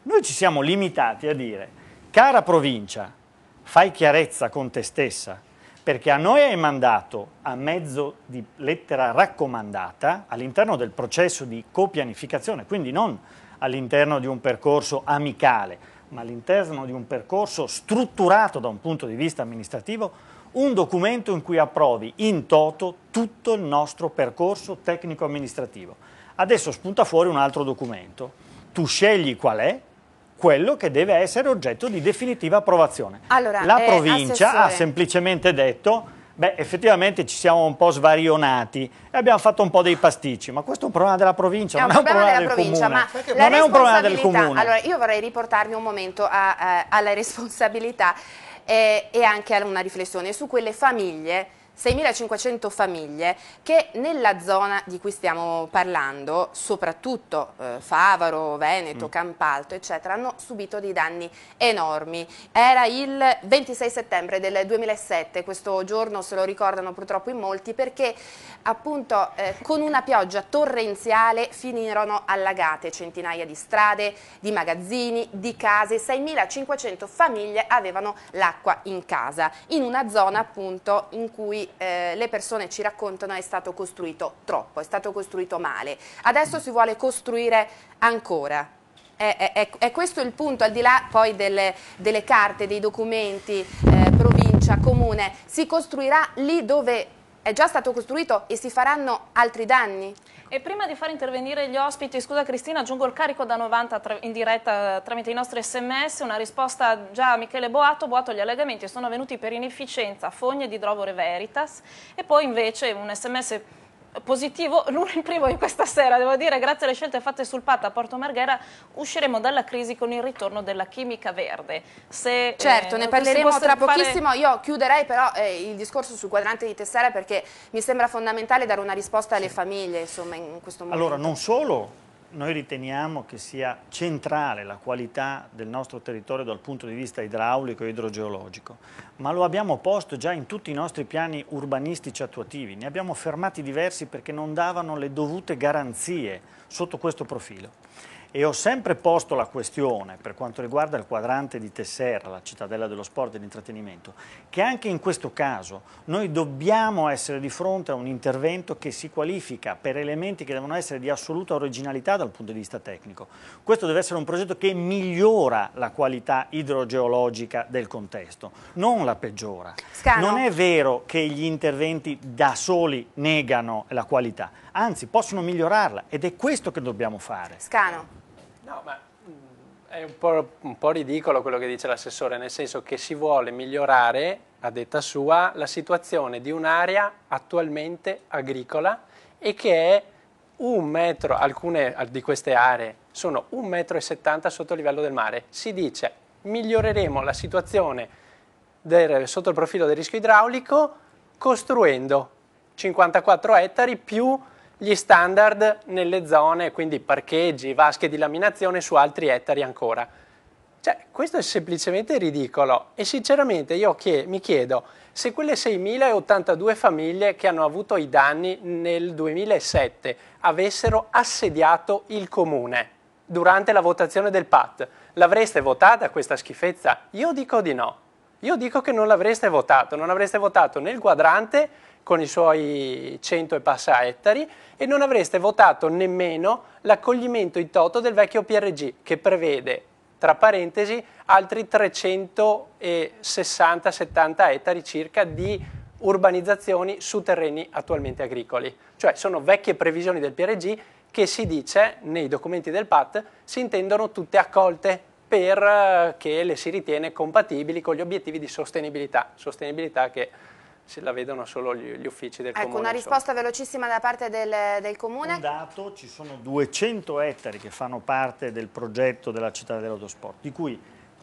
Noi ci siamo limitati a dire, cara provincia, fai chiarezza con te stessa, perché a noi hai mandato a mezzo di lettera raccomandata all'interno del processo di copianificazione, quindi non all'interno di un percorso amicale, ma all'interno di un percorso strutturato da un punto di vista amministrativo, un documento in cui approvi in toto tutto il nostro percorso tecnico-amministrativo. Adesso spunta fuori un altro documento. Tu scegli qual è quello che deve essere oggetto di definitiva approvazione. Allora, la provincia ha semplicemente detto, beh, effettivamente ci siamo un po' svarionati e abbiamo fatto un po' dei pasticci, ma questo è un problema della provincia, non è un problema del comune. Non è un problema del comune. Allora, io vorrei riportarmi un momento alla responsabilità e anche a una riflessione su quelle famiglie, 6.500 famiglie che nella zona di cui stiamo parlando, soprattutto Favaro, Veneto, Campalto, eccetera, hanno subito dei danni enormi. Era il 26 settembre del 2007, questo giorno se lo ricordano purtroppo in molti, perché appunto con una pioggia torrenziale finirono allagate centinaia di strade, di magazzini, di case. 6.500 famiglie avevano l'acqua in casa, in una zona appunto in cui le persone ci raccontano è stato costruito troppo, è stato costruito male. Adesso si vuole costruire ancora. È questo il punto, al di là poi delle carte, dei documenti, provincia, comune, si costruirà lì dove è già stato costruito e si faranno altri danni? E prima di far intervenire gli ospiti, scusa Cristina, aggiungo il carico da 90 in diretta tramite i nostri sms, una risposta già a Michele Boato. Boato, gli allegamenti sono avvenuti per inefficienza, fogne di Drovore Veritas, e poi invece un sms positivo, il primo di questa sera, devo dire, grazie alle scelte fatte sul PAT a Porto Marghera usciremo dalla crisi con il ritorno della chimica verde. Certo, ne parleremo tra pochissimo. Io chiuderei però il discorso sul quadrante di Tessera, perché mi sembra fondamentale dare una risposta alle famiglie, insomma, in questo momento. Allora, non solo noi riteniamo che sia centrale la qualità del nostro territorio dal punto di vista idraulico e idrogeologico, ma lo abbiamo posto già in tutti i nostri piani urbanistici attuativi. Ne abbiamo fermati diversi perché non davano le dovute garanzie sotto questo profilo. E ho sempre posto la questione, per quanto riguarda il quadrante di Tesserra, la cittadella dello sport e dell'intrattenimento, che anche in questo caso noi dobbiamo essere di fronte a un intervento che si qualifica per elementi che devono essere di assoluta originalità dal punto di vista tecnico. Questo deve essere un progetto che migliora la qualità idrogeologica del contesto, non la peggiora. Scano. Non è vero che gli interventi da soli negano la qualità, anzi possono migliorarla, ed è questo che dobbiamo fare. Scano. No, ma è un po' ridicolo quello che dice l'assessore, nel senso che si vuole migliorare, a detta sua, la situazione di un'area attualmente agricola e che è 1 metro, alcune di queste aree sono 1,70 m sotto il livello del mare. Si dice miglioreremo la situazione sotto il profilo del rischio idraulico costruendo 54 ettari più gli standard nelle zone, quindi parcheggi, vasche di laminazione su altri ettari ancora. Cioè, questo è semplicemente ridicolo e sinceramente io mi chiedo se quelle 6.082 famiglie che hanno avuto i danni nel 2007 avessero assediato il comune durante la votazione del PAT, l'avreste votata questa schifezza? Io dico di no. Io dico che non l'avreste votato, non avreste votato nel quadrante con i suoi 100 e passa ettari e non avreste votato nemmeno l'accoglimento in toto del vecchio PRG che prevede, tra parentesi, altri 360-70 ettari circa di urbanizzazioni su terreni attualmente agricoli. Cioè sono vecchie previsioni del PRG che si dice nei documenti del PAT si intendono tutte accolte perché le si ritiene compatibili con gli obiettivi di sostenibilità che se la vedono solo gli uffici del Comune. Ecco, una risposta velocissima da parte del Comune. Un dato, ci sono 200 ettari che fanno parte del progetto della città dell'autosport, di cui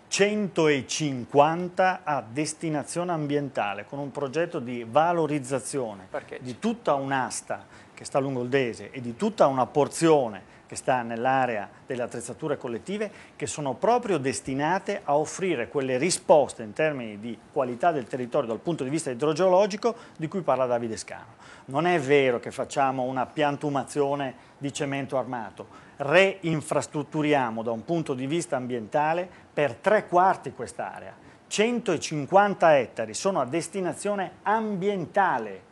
150 a destinazione ambientale, con un progetto di valorizzazione di tutta un'asta che sta lungo il Dese e di tutta una porzione che sta nell'area delle attrezzature collettive, che sono proprio destinate a offrire quelle risposte in termini di qualità del territorio dal punto di vista idrogeologico di cui parla Davide Scano. Non è vero che facciamo una piantumazione di cemento armato, reinfrastrutturiamo da un punto di vista ambientale per 3/4 quest'area. 150 ettari sono a destinazione ambientale,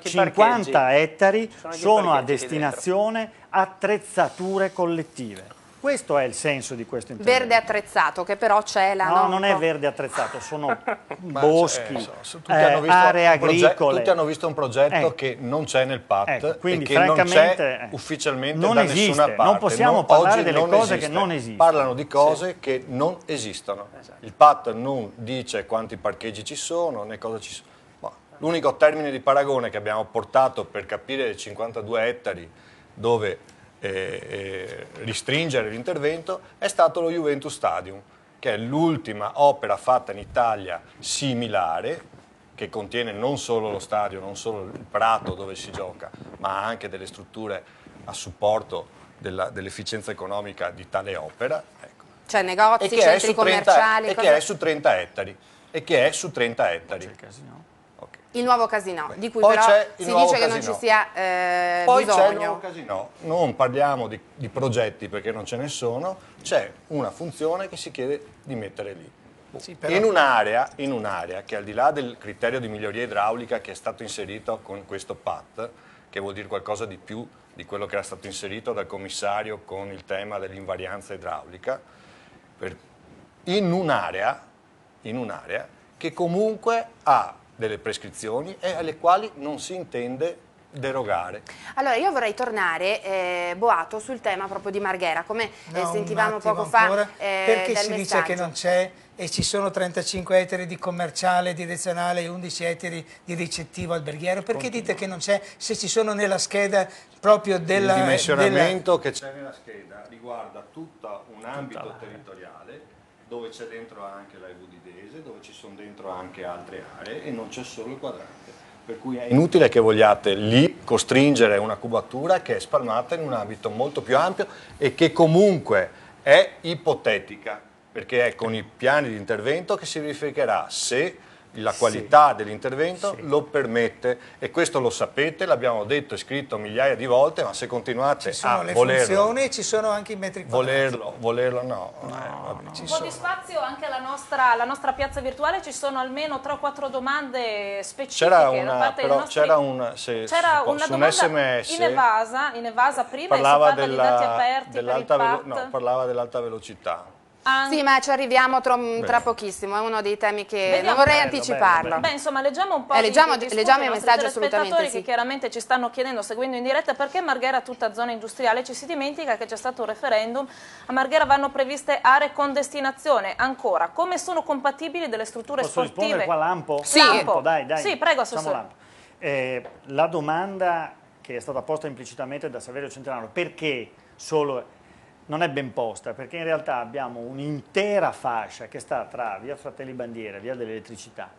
50 ettari sono a destinazione attrezzature collettive. Questo è il senso di questo intervento. Verde attrezzato, che però c'è la No, non è verde attrezzato, sono boschi, tutti hanno visto aree agricole. Tutti hanno visto un progetto che non c'è nel PAT quindi, e che non c'è ufficialmente non da esiste. nessuna parte. Non possiamo parlare delle cose esiste. che non esistono. Parlano di cose che non esistono. Esatto. Il PAT non dice quanti parcheggi ci sono, né cosa ci sono. L'unico termine di paragone che abbiamo portato per capire i 52 ettari dove ristringere l'intervento è stato lo Juventus Stadium, che è l'ultima opera fatta in Italia similare, che contiene non solo lo stadio, non solo il prato dove si gioca, ma anche delle strutture a supporto dell'efficienza economica di tale opera. Ecco. Cioè negozi, centri commerciali. E che è su 30 ettari. E che è su 30 ettari. Il nuovo casino, di cui poi però si dice che non ci sia poi bisogno. C'è il nuovo casino. Non parliamo di progetti perché non ce ne sono, c'è una funzione che si chiede di mettere lì. Sì, però... in un'area che al di là del criterio di miglioria idraulica che è stato inserito con questo PAT, che vuol dire qualcosa di più di quello che era stato inserito dal commissario con il tema dell'invarianza idraulica, in un'area che comunque ha delle prescrizioni e alle quali non si intende derogare. Allora io vorrei tornare, Boato, sul tema proprio di Marghera, come sentivamo poco fa perché si dice che non c'è e ci sono 35 ettari di commerciale direzionale e 11 ettari di ricettivo alberghiero, perché dite che non c'è se ci sono nella scheda proprio del dimensionamento che c'è nella scheda riguarda tutto un ambito territoriale dove c'è dentro anche la EV di Dese, dove ci sono dentro anche altre aree e non c'è solo il quadrante. Per cui è inutile che vogliate lì costringere una cubatura che è spalmata in un ambito molto più ampio e che comunque è ipotetica, perché è con i piani di intervento che si verificherà se la qualità dell'intervento lo permette, e questo lo sapete, l'abbiamo detto e scritto migliaia di volte, ma se continuate a volerlo... Ci sono le funzioni e ci sono anche i metri quadrati. Volerlo no. Un po' di spazio anche alla nostra piazza virtuale, ci sono almeno 3 o 4 domande specifiche da parte dei nostri... C'era una domanda SMS in Evasa prima, e si parla di dati aperti per il PAT. No, parlava dell'alta velocità. Sì, ma ci arriviamo tra pochissimo, è uno dei temi che non vorrei anticiparlo. Beh, insomma, leggiamo un po' leggiamo i messaggi assolutamente, che chiaramente ci stanno chiedendo, seguendo in diretta, perché Marghera è tutta zona industriale. Ci si dimentica che c'è stato un referendum, a Marghera vanno previste aree con destinazione. Ancora, come sono compatibili delle strutture sportive? Posso rispondere qua Lampo? Sì, Lampo, dai. Sì, prego, Assessore. La domanda che è stata posta implicitamente da Saverio Centenaro, perché solo... non è ben posta, perché in realtà abbiamo un'intera fascia che sta tra via Fratelli Bandiera e via dell'Elettricità,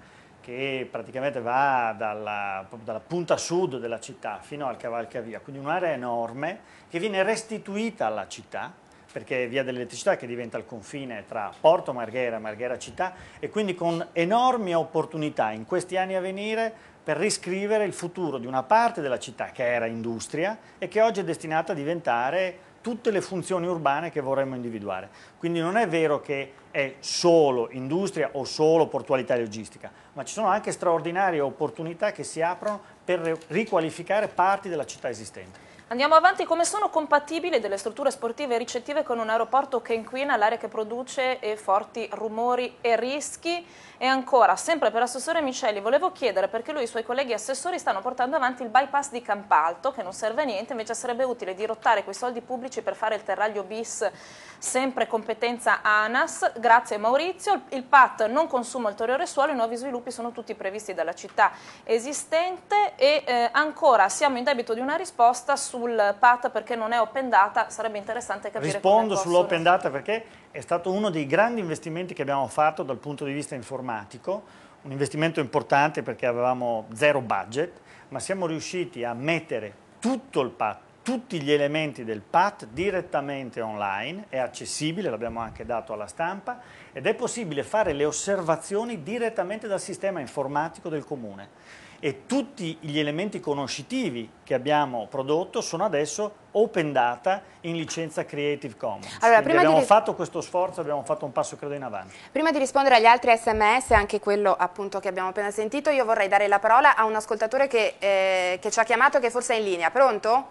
che praticamente va dalla punta sud della città fino al cavalcavia, quindi un'area enorme che viene restituita alla città, perché via dell'Elettricità che diventa il confine tra Porto Marghera e Marghera città, e quindi con enormi opportunità in questi anni a venire per riscrivere il futuro di una parte della città che era industria e che oggi è destinata a diventare tutte le funzioni urbane che vorremmo individuare. Quindi non è vero che è solo industria o solo portualità e logistica, ma ci sono anche straordinarie opportunità che si aprono per riqualificare parti della città esistente. Andiamo avanti. Come sono compatibili delle strutture sportive e ricettive con un aeroporto che inquina, l'area che produce forti rumori e rischi? E ancora, sempre per Assessore Miceli, volevo chiedere, perché lui e i suoi colleghi assessori stanno portando avanti il bypass di Campalto, che non serve a niente, invece sarebbe utile dirottare quei soldi pubblici per fare il terraglio bis, sempre competenza ANAS. Grazie Maurizio. Il PAT non consuma ulteriore suolo, i nuovi sviluppi sono tutti previsti dalla città esistente. E ancora, siamo in debito di una risposta sul PAT perché non è open data, sarebbe interessante capire. Rispondo sull'open data perché è stato uno dei grandi investimenti che abbiamo fatto dal punto di vista informatico, un investimento importante perché avevamo zero budget, ma siamo riusciti a mettere tutto il PAT, tutti gli elementi del PAT direttamente online, è accessibile, l'abbiamo anche dato alla stampa, ed è possibile fare le osservazioni direttamente dal sistema informatico del Comune. E tutti gli elementi conoscitivi che abbiamo prodotto sono adesso open data in licenza Creative Commons. Allora, abbiamo fatto questo sforzo, abbiamo fatto un passo credo in avanti. Prima di rispondere agli altri SMS, anche quello appunto che abbiamo appena sentito, io vorrei dare la parola a un ascoltatore che ci ha chiamato, che forse è in linea. Pronto?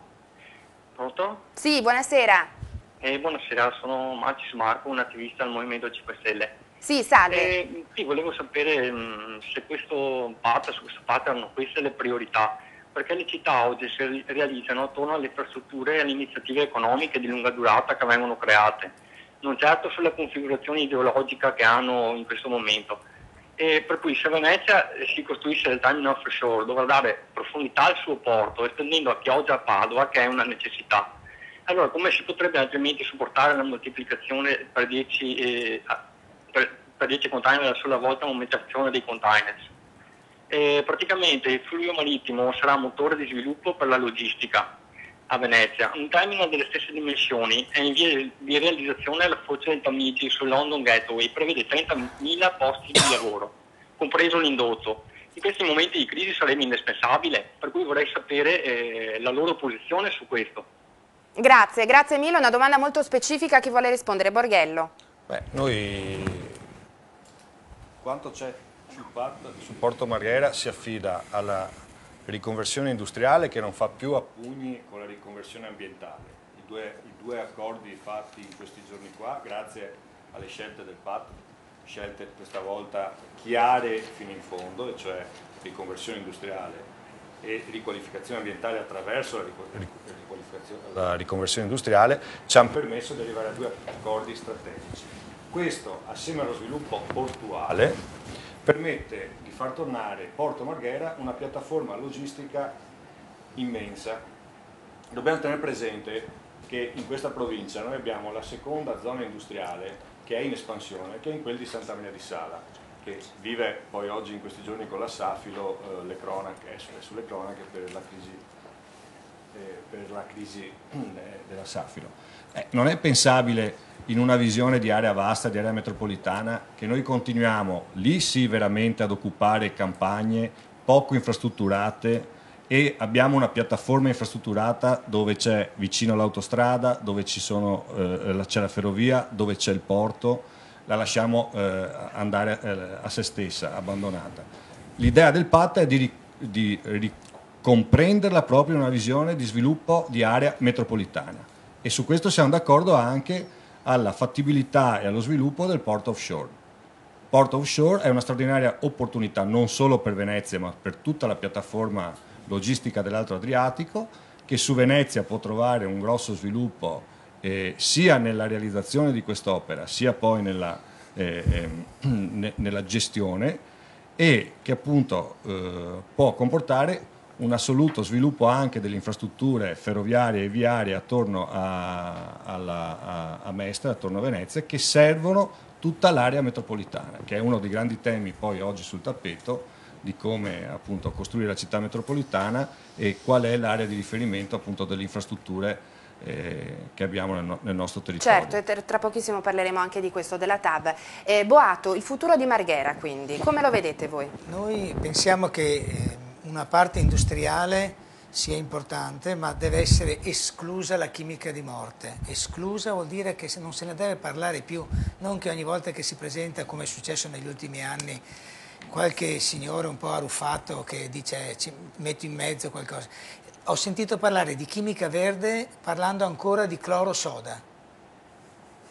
Pronto? Sì, buonasera. Buonasera, sono Macis Marco, un attivista del Movimento 5 Stelle. Sì, salve. Sì, volevo sapere se su questo PAT erano queste le priorità, perché le città oggi si realizzano attorno alle infrastrutture e alle iniziative economiche di lunga durata che vengono create, non certo sulla configurazione ideologica che hanno in questo momento. Per cui se Venezia si costruisce del terminal offshore dovrà dare profondità al suo porto, estendendo a Chioggia e a Padova, che è una necessità. Allora, come si potrebbe altrimenti supportare la moltiplicazione per 10 container alla sola volta, l'aumentazione dei containers? Praticamente il flusso marittimo sarà motore di sviluppo per la logistica a Venezia. Un terminal delle stesse dimensioni è in via di realizzazione alla foce del Tamigi sul London Gateway, prevede 30.000 posti di lavoro, compreso l'indotto. In questi momenti di crisi sarebbe indispensabile, per cui vorrei sapere la loro posizione su questo. Grazie mille. Una domanda molto specifica, chi vuole rispondere? Borghello. Noi, quanto c'è sul PAT, sul Porto Marghera, si affida alla riconversione industriale che non fa più a pugni con la riconversione ambientale. I due accordi fatti in questi giorni qua, grazie alle scelte del PAT, scelte questa volta chiare fino in fondo, e cioè riconversione industriale e riqualificazione ambientale attraverso la riconversione industriale, ci hanno permesso di arrivare a 2 accordi strategici. Questo, assieme allo sviluppo portuale, permette di far tornare Porto Marghera una piattaforma logistica immensa. Dobbiamo tenere presente che in questa provincia noi abbiamo la seconda zona industriale che è in espansione, che è in quella di Santa Maria di Sala, che vive poi oggi in questi giorni con la Safilo le cronache, sulle cronache per la crisi della Safilo. Non è pensabile in una visione di area vasta, di area metropolitana, che noi continuiamo lì sì veramente ad occupare campagne poco infrastrutturate, e abbiamo una piattaforma infrastrutturata dove c'è vicino all'autostrada, dove c'è la ferrovia, dove c'è il porto, la lasciamo andare a se stessa, abbandonata. L'idea del PAT è di comprenderla proprio in una visione di sviluppo di area metropolitana, e su questo siamo d'accordo anche alla fattibilità e allo sviluppo del Port Offshore. Port Offshore è una straordinaria opportunità non solo per Venezia, ma per tutta la piattaforma logistica dell'Alto Adriatico, che su Venezia può trovare un grosso sviluppo sia nella realizzazione di quest'opera, sia poi nella gestione, e che appunto può comportare un assoluto sviluppo anche delle infrastrutture ferroviarie e viarie attorno a Mestre, attorno a Venezia, che servono tutta l'area metropolitana, che è uno dei grandi temi poi oggi sul tappeto, di come appunto costruire la città metropolitana e qual è l'area di riferimento appunto delle infrastrutture che abbiamo nel nostro territorio. Certo, e tra pochissimo parleremo anche di questo, della TAV. Boato, il futuro di Marghera quindi, come lo vedete voi? Noi pensiamo che una parte industriale sia importante, ma deve essere esclusa la chimica di morte. Esclusa vuol dire che non se ne deve parlare più, non che ogni volta che si presenta, come è successo negli ultimi anni, qualche signore un po' arruffato che dice ci metto in mezzo qualcosa. Ho sentito parlare di chimica verde parlando ancora di clorosoda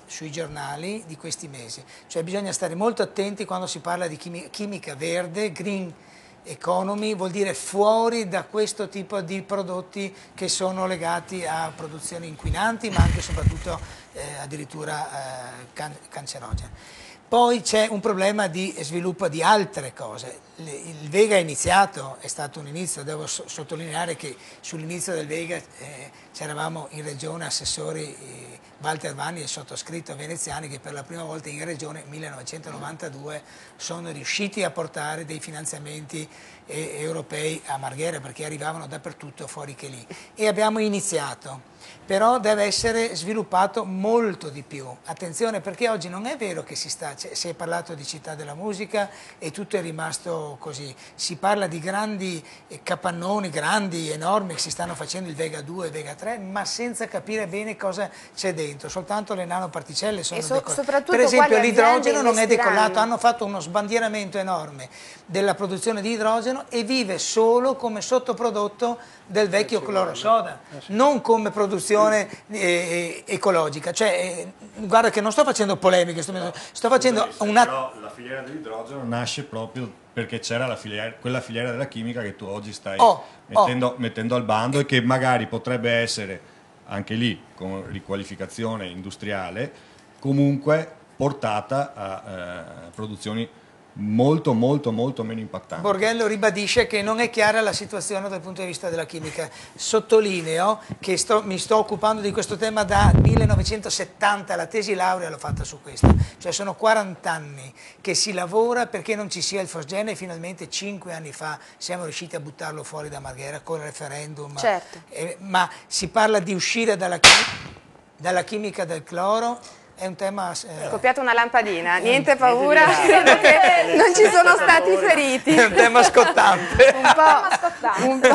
sui giornali di questi mesi. Cioè bisogna stare molto attenti quando si parla di chimica verde, green economy, vuol dire fuori da questo tipo di prodotti che sono legati a produzioni inquinanti, ma anche e soprattutto addirittura cancerogene. Poi c'è un problema di sviluppo di altre cose. Il Vega è iniziato, è stato un inizio, devo sottolineare che sull'inizio del Vega c'eravamo in regione assessori Walter Vanni e il sottoscritto veneziani, che per la prima volta in regione nel 1992 sono riusciti a portare dei finanziamenti europei a Marghera, perché arrivavano dappertutto fuori che lì, e abbiamo iniziato. Però deve essere sviluppato molto di più. Attenzione, perché oggi non è vero che si è parlato di città della musica e tutto è rimasto così. Si parla di grandi capannoni, grandi, enormi, che si stanno facendo il Vega 2, il Vega 3, ma senza capire bene cosa c'è dentro. Soltanto le nanoparticelle sono decollate. Per esempio l'idrogeno non è decollato, hanno fatto uno sbandieramento enorme della produzione di idrogeno e vive solo come sottoprodotto del vecchio clorosoda, non come produzione ecologica. Cioè, guarda che non sto facendo polemiche, sto facendo una... Però la filiera dell'idrogeno nasce proprio perché c'era quella filiera della chimica che tu oggi stai mettendo al bando, e che magari potrebbe essere anche lì con riqualificazione industriale comunque portata a produzioni molto meno impattanti. Borghello ribadisce che non è chiara la situazione dal punto di vista della chimica. Sottolineo che mi sto occupando di questo tema da 1970, la tesi laurea l'ho fatta su questo, cioè sono 40 anni che si lavora perché non ci sia il fosgene, e finalmente 5 anni fa siamo riusciti a buttarlo fuori da Marghera col referendum. Certo. Ma si parla di uscire dalla chimica del cloro. È un tema... Scoppiata una lampadina, niente paura, credo che non ci sono stati feriti. È un tema scottante. Un po'.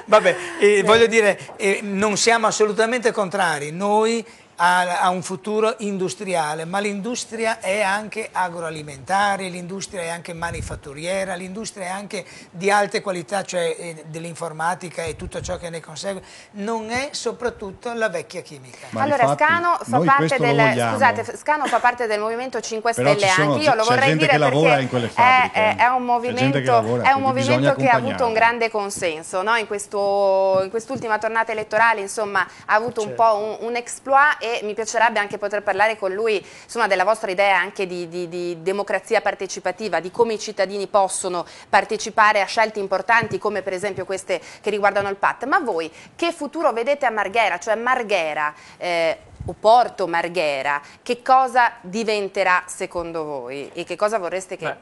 Vabbè, voglio dire, non siamo assolutamente contrari, noi a un futuro industriale, ma l'industria è anche agroalimentare, l'industria è anche manifatturiera, l'industria è anche di alte qualità, cioè dell'informatica e tutto ciò che ne consegue, non è soprattutto la vecchia chimica. Ma allora Scano fa parte Scano fa parte del Movimento 5 Stelle, anche io lo vorrei dire perché è un movimento che ha avuto un grande consenso, no? In quest'ultima tornata elettorale, insomma, ha avuto un po' un exploit, e mi piacerebbe anche poter parlare con lui, insomma, della vostra idea anche di democrazia partecipativa, di come i cittadini possono partecipare a scelte importanti come per esempio queste che riguardano il PAT. Ma voi che futuro vedete a Marghera? Cioè Marghera o Porto Marghera, che cosa diventerà secondo voi e che cosa vorreste che...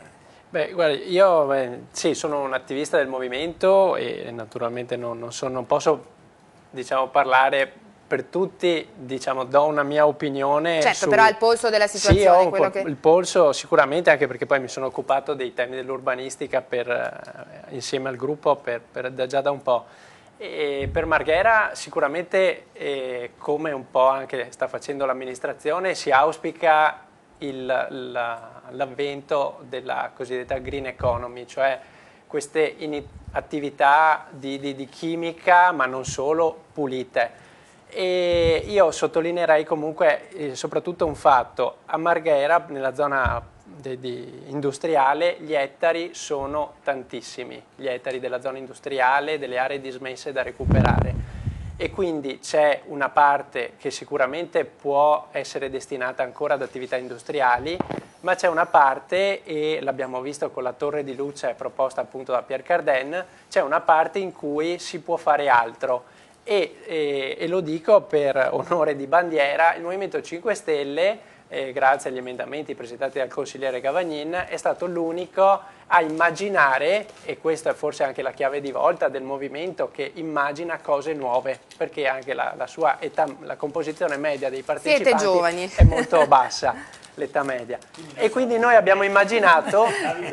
Guarda, io sì, sono un attivista del movimento e naturalmente non posso, diciamo, parlare per tutti, diciamo, do una mia opinione. Certo, però il polso della situazione. Sì, il polso sicuramente, anche perché poi mi sono occupato dei temi dell'urbanistica insieme al gruppo già da un po'. E per Marghera sicuramente, come un po' anche sta facendo l'amministrazione, si auspica l'avvento della cosiddetta green economy, cioè queste attività di chimica, ma non solo, pulite. E io sottolineerei comunque soprattutto un fatto: a Marghera, nella zona industriale, gli ettari sono tantissimi, gli ettari della zona industriale, delle aree dismesse da recuperare, e quindi c'è una parte che sicuramente può essere destinata ancora ad attività industriali, ma c'è una parte, e l'abbiamo visto con la torre di luce proposta appunto da Pierre Cardin, c'è una parte in cui si può fare altro. E lo dico per onore di bandiera: il Movimento 5 Stelle, grazie agli emendamenti presentati dal consigliere Gavagnin, è stato l'unico a immaginare, e questa è forse anche la chiave di volta del movimento, che immagina cose nuove, perché anche la sua età, la composizione media dei partecipanti è molto bassa, l'età media. E quindi noi abbiamo immaginato,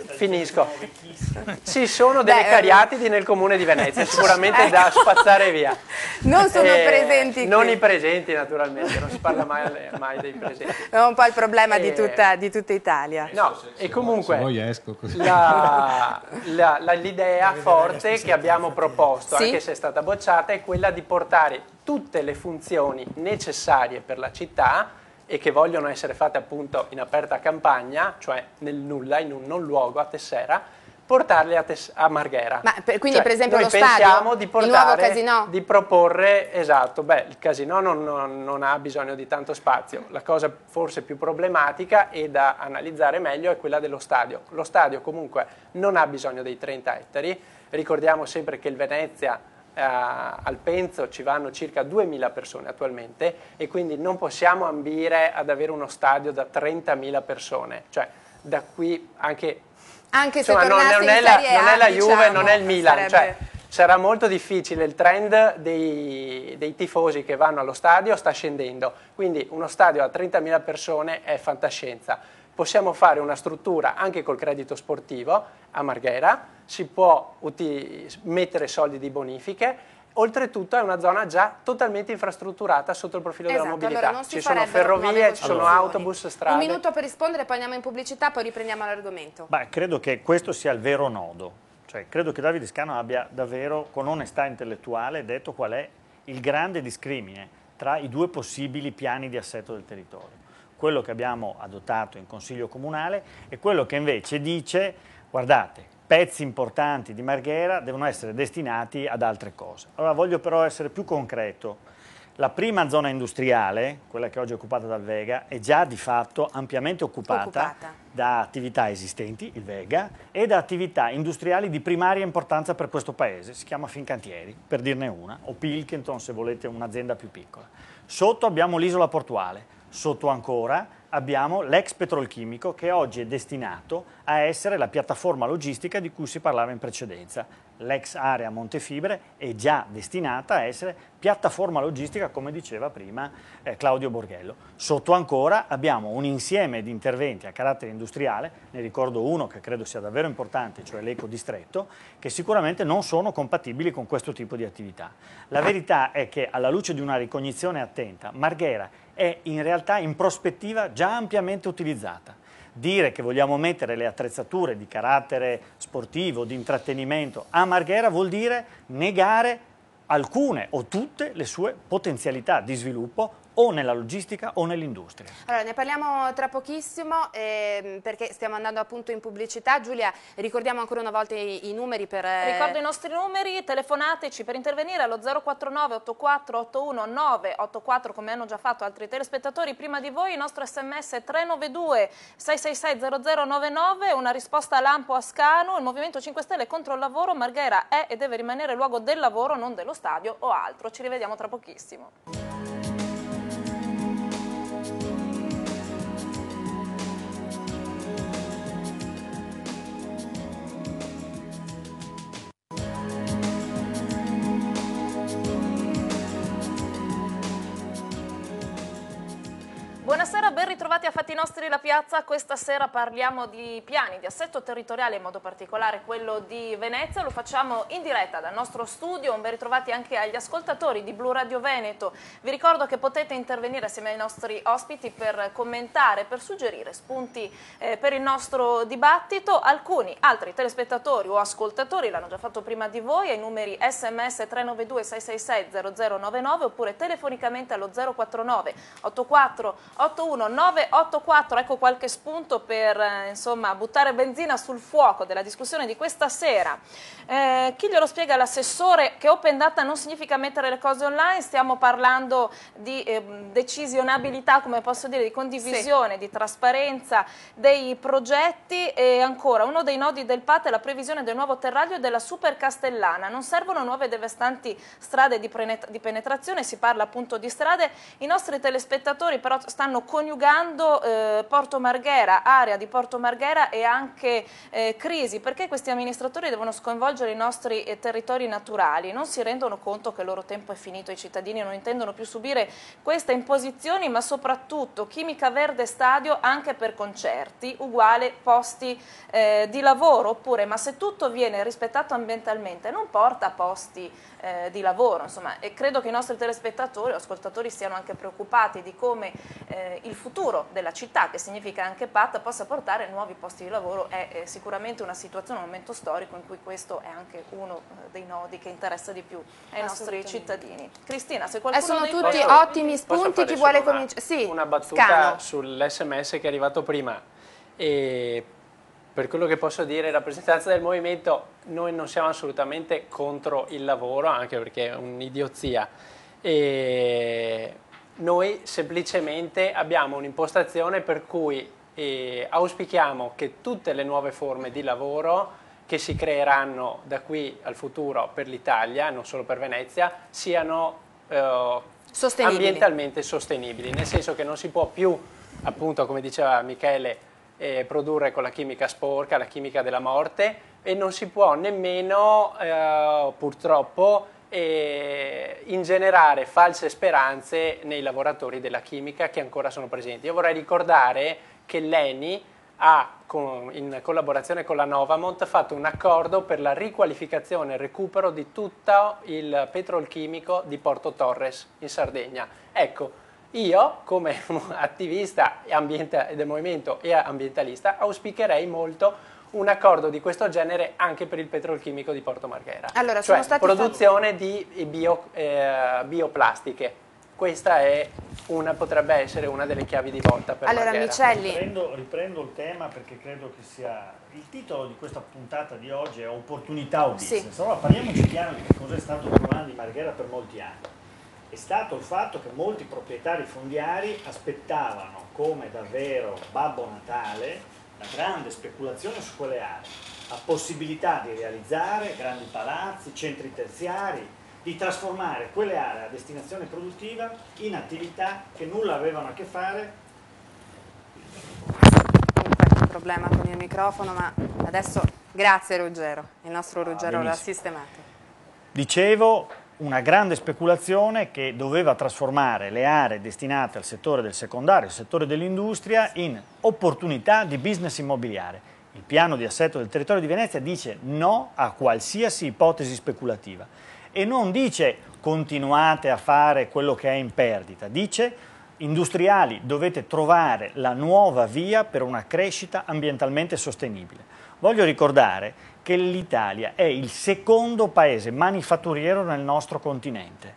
finisco, ci sono delle cariatidi nel comune di Venezia, sicuramente da spazzare via. Non sono presenti qui. Non i presenti, naturalmente, non si parla mai dei presenti. È un po' il problema di tutta Italia. No, e comunque esco così. l'idea forte che abbiamo proposto, anche se è stata bocciata, è quella di portare tutte le funzioni necessarie per la città e che vogliono essere fatte appunto in aperta campagna, cioè nel nulla, in un non luogo, a Tessera, portarle a Marghera. Ma quindi per esempio noi lo stadio, pensiamo di il nuovo casino? Di proporre, esatto, il casino non ha bisogno di tanto spazio. La cosa forse più problematica e da analizzare meglio è quella dello stadio. Lo stadio comunque non ha bisogno dei 30 ettari, ricordiamo sempre che il Venezia al Penzo ci vanno circa 2000 persone attualmente, e quindi non possiamo ambire ad avere uno stadio da 30.000 persone, cioè da qui anche se insomma, non è la Juve, non è il Milan, cioè sarà molto difficile. Il trend dei tifosi che vanno allo stadio sta scendendo, quindi uno stadio a 30.000 persone è fantascienza. Possiamo fare una struttura anche col credito sportivo a Marghera, si può mettere soldi di bonifiche, oltretutto è una zona già totalmente infrastrutturata sotto il profilo della mobilità. Allora ci sono ferrovie, ci sono autobus, strade. Un minuto per rispondere, poi andiamo in pubblicità, poi riprendiamo l'argomento. Credo che questo sia il vero nodo, cioè credo che Davide Scano abbia davvero, con onestà intellettuale, detto qual è il grande discrimine tra i due possibili piani di assetto del territorio. Quello che abbiamo adottato in Consiglio Comunale e quello che invece dice: guardate, pezzi importanti di Marghera devono essere destinati ad altre cose. Allora voglio però essere più concreto. La prima zona industriale, quella che oggi è occupata dal Vega, è già di fatto ampiamente occupata da attività esistenti, il Vega, e da attività industriali di primaria importanza per questo paese. Si chiama Fincantieri, per dirne una, o Pilkington se volete un'azienda più piccola. Sotto abbiamo l'isola portuale. Sotto ancora abbiamo l'ex petrolchimico, che oggi è destinato a essere la piattaforma logistica di cui si parlava in precedenza. L'ex area Montefibre è già destinata a essere piattaforma logistica, come diceva prima Claudio Borghello. Sotto ancora abbiamo un insieme di interventi a carattere industriale, ne ricordo uno che credo sia davvero importante, cioè l'ecodistretto, che sicuramente non sono compatibili con questo tipo di attività. La verità è che, alla luce di una ricognizione attenta, Marghera è in realtà in prospettiva già ampiamente utilizzata. Dire che vogliamo mettere le attrezzature di carattere sportivo, di intrattenimento a Marghera vuol dire negare alcune o tutte le sue potenzialità di sviluppo o nella logistica o nell'industria. Allora, ne parliamo tra pochissimo perché stiamo andando appunto in pubblicità. Giulia, ricordiamo ancora una volta i numeri per... Ricordo i nostri numeri, telefonateci per intervenire allo 049 84 81 984, come hanno già fatto altri telespettatori prima di voi. Il nostro sms è 392 666 0099, una risposta lampo a Scanu. Il Movimento 5 Stelle contro il lavoro. Marghera è e deve rimanere luogo del lavoro, non dello stadio o altro. Ci rivediamo tra pochissimo. buonasera, ben ritrovati a Fatti Nostri la Piazza. Questa sera parliamo di piani di assetto territoriale, in modo particolare quello di Venezia. Lo facciamo in diretta dal nostro studio. Un ben ritrovati anche agli ascoltatori di Blu Radio Veneto. Vi ricordo che potete intervenire assieme ai nostri ospiti per commentare, per suggerire spunti per il nostro dibattito. Alcuni altri telespettatori o ascoltatori l'hanno già fatto prima di voi ai numeri SMS 392 666 0099 oppure telefonicamente allo 049 84 81 984. Ecco qualche spunto per insomma buttare benzina sul fuoco della discussione di questa sera. Chi glielo spiega l'assessore che open data non significa mettere le cose online? Stiamo parlando di decisionabilità, come posso dire, di condivisione, sì, di trasparenza dei progetti. E ancora, uno dei nodi del PAT è la previsione del nuovo terraglio della Super Castellana. Non servono nuove devastanti strade di penetrazione, si parla appunto di strade. I nostri telespettatori però stanno coniugando Porto Marghera, area di Porto Marghera e anche crisi, perché questi amministratori devono sconvolgere i nostri territori naturali, non si rendono conto che il loro tempo è finito, i cittadini non intendono più subire queste imposizioni, ma soprattutto chimica verde stadio anche per concerti, uguale posti di lavoro, oppure ma se tutto viene rispettato ambientalmente non porta a posti di lavoro, insomma, e credo che i nostri telespettatori o ascoltatori siano anche preoccupati di come il futuro della città, che significa anche PAT, possa portare nuovi posti di lavoro. È sicuramente una situazione, un momento storico in cui questo è anche uno dei nodi che interessa di più ai nostri cittadini. Cristina, se qualcuno sono tutti ottimi spunti, chi vuole cominciare? Sì, una battuta sull'SMS che è arrivato prima. E per quello che posso dire, in rappresentanza del movimento, noi non siamo assolutamente contro il lavoro, anche perché è un'idiozia. E noi semplicemente abbiamo un'impostazione per cui auspichiamo che tutte le nuove forme di lavoro che si creeranno da qui al futuro per l'Italia, non solo per Venezia, siano ambientalmente sostenibili, nel senso che non si può più, appunto come diceva Michele, produrre con la chimica sporca, la chimica della morte, e non si può nemmeno purtroppo ingenerare false speranze nei lavoratori della chimica che ancora sono presenti. Io vorrei ricordare che l'ENI ha, in collaborazione con la Novamont, fatto un accordo per la riqualificazione e recupero di tutto il petrolchimico di Porto Torres in Sardegna. Ecco, io come attivista del movimento e ambientalista auspicherei molto un accordo di questo genere anche per il petrolchimico di Porto Marghera, allora, cioè produzione di bioplastiche. Questa potrebbe essere una delle chiavi di volta per Marghera. Micelli. Riprendo il tema perché credo che sia il titolo di questa puntata di oggi è Opportunità o Business. Sì. Allora parliamoci chiaro di che cosa è stato il problema di Marghera per molti anni. È stato il fatto che molti proprietari fondiari aspettavano come davvero Babbo Natale la grande speculazione su quelle aree, la possibilità di realizzare grandi palazzi, centri terziari, di trasformare quelle aree a destinazione produttiva in attività che nulla avevano a che fare. Un problema con il microfono, ma adesso grazie Ruggero, il nostro Ruggero l'ha sistemato. Dicevo, una grande speculazione che doveva trasformare le aree destinate al settore del secondario, al settore dell'industria, in opportunità di business immobiliare. Il piano di assetto del territorio di Venezia dice no a qualsiasi ipotesi speculativa e non dice continuate a fare quello che è in perdita, dice industriali dovete trovare la nuova via per una crescita ambientalmente sostenibile. Voglio ricordare che l'Italia è il secondo paese manifatturiero nel nostro continente,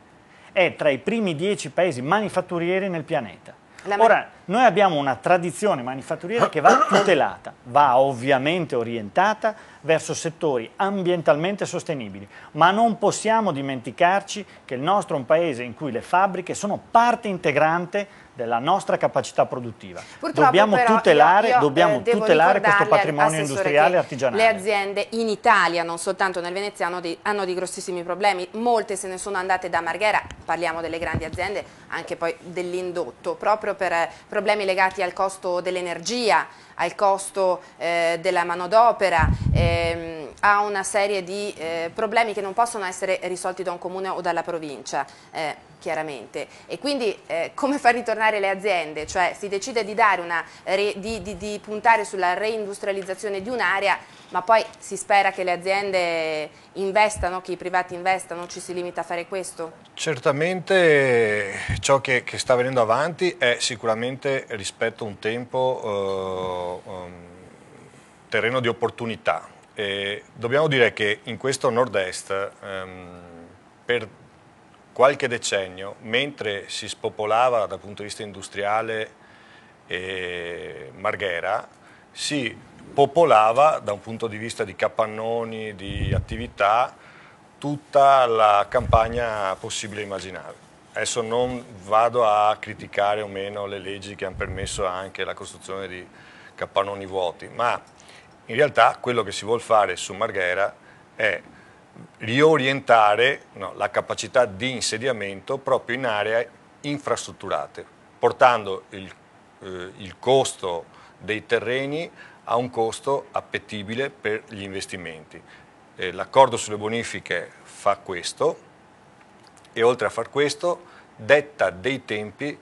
è tra i primi 10 paesi manifatturieri nel pianeta. Ora, noi abbiamo una tradizione manifatturiera che va tutelata, va ovviamente orientata verso settori ambientalmente sostenibili, ma non possiamo dimenticarci che il nostro è un paese in cui le fabbriche sono parte integrante della nostra capacità produttiva. Dobbiamo tutelare questo patrimonio industriale e artigianale. Le aziende in Italia, non soltanto nel Venezia, hanno dei grossissimi problemi, molte se ne sono andate da Marghera, parliamo delle grandi aziende, anche poi dell'indotto, proprio per problemi legati al costo dell'energia, al costo della manodopera, ha una serie di problemi che non possono essere risolti da un comune o dalla provincia, chiaramente, e quindi come far ritornare le aziende? Cioè si decide di dare di puntare sulla reindustrializzazione di un'area, ma poi si spera che le aziende investano, che i privati investano, ci si limita a fare questo? Certamente ciò che sta venendo avanti è sicuramente rispetto a un tempo terreno di opportunità. Dobbiamo dire che in questo nord-est per qualche decennio, mentre si spopolava dal punto di vista industriale Marghera, si popolava da un punto di vista di capannoni, di attività, tutta la campagna possibile e immaginabile. Adesso non vado a criticare o meno le leggi che hanno permesso anche la costruzione di capannoni vuoti, ma in realtà quello che si vuol fare su Marghera è riorientare la capacità di insediamento proprio in aree infrastrutturate, portando il costo dei terreni a un costo appetibile per gli investimenti. L'accordo sulle bonifiche fa questo e oltre a far questo detta dei tempi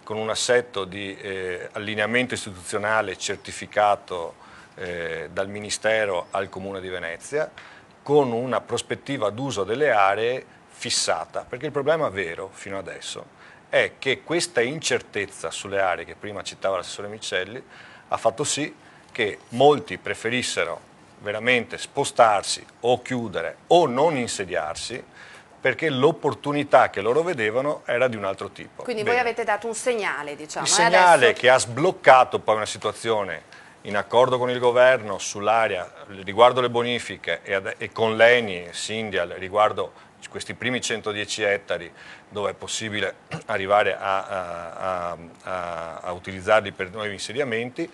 con un assetto di allineamento istituzionale certificato dal Ministero al Comune di Venezia, con una prospettiva d'uso delle aree fissata, perché il problema vero fino adesso è che questa incertezza sulle aree che prima citava l'assessore Micelli ha fatto sì che molti preferissero veramente spostarsi o chiudere o non insediarsi perché l'opportunità che loro vedevano era di un altro tipo. Quindi voi avete dato un segnale, diciamo. Il segnale adesso... che ha sbloccato poi una situazione in accordo con il governo sull'area riguardo le bonifiche e con l'ENI e Syndial riguardo questi primi 110 ettari dove è possibile arrivare a utilizzarli per nuovi insediamenti,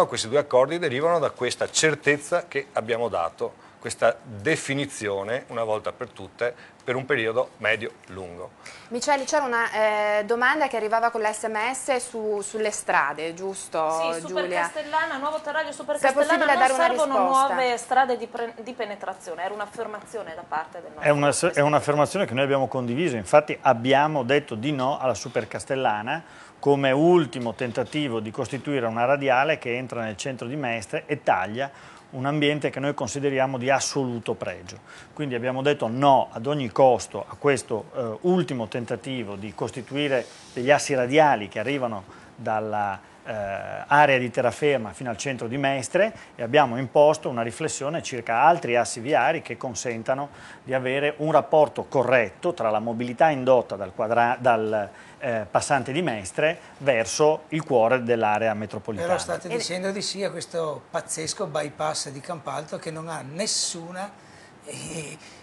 questi due accordi derivano da questa certezza che abbiamo dato, questa definizione una volta per tutte per un periodo medio-lungo. Micelli, c'era una domanda che arrivava con l'SMS sulle strade, giusto? Sì, Giulia? Super Castellana, nuovo Terraglio Super Se è Castellana, possibile dare non una servono risposta. nuove strade di penetrazione, era un'affermazione da parte del nostro È un'affermazione che noi abbiamo condiviso, infatti abbiamo detto di no alla Super Castellana come ultimo tentativo di costituire una radiale che entra nel centro di Mestre e taglia un ambiente che noi consideriamo di assoluto pregio. Quindi abbiamo detto no ad ogni costo a questo ultimo tentativo di costituire degli assi radiali che arrivano dalla area di terraferma fino al centro di Mestre e abbiamo imposto una riflessione circa altri assi viari che consentano di avere un rapporto corretto tra la mobilità indotta dal passante di Mestre verso il cuore dell'area metropolitana. Però state dicendo di sì a questo pazzesco bypass di Campalto che non ha nessuna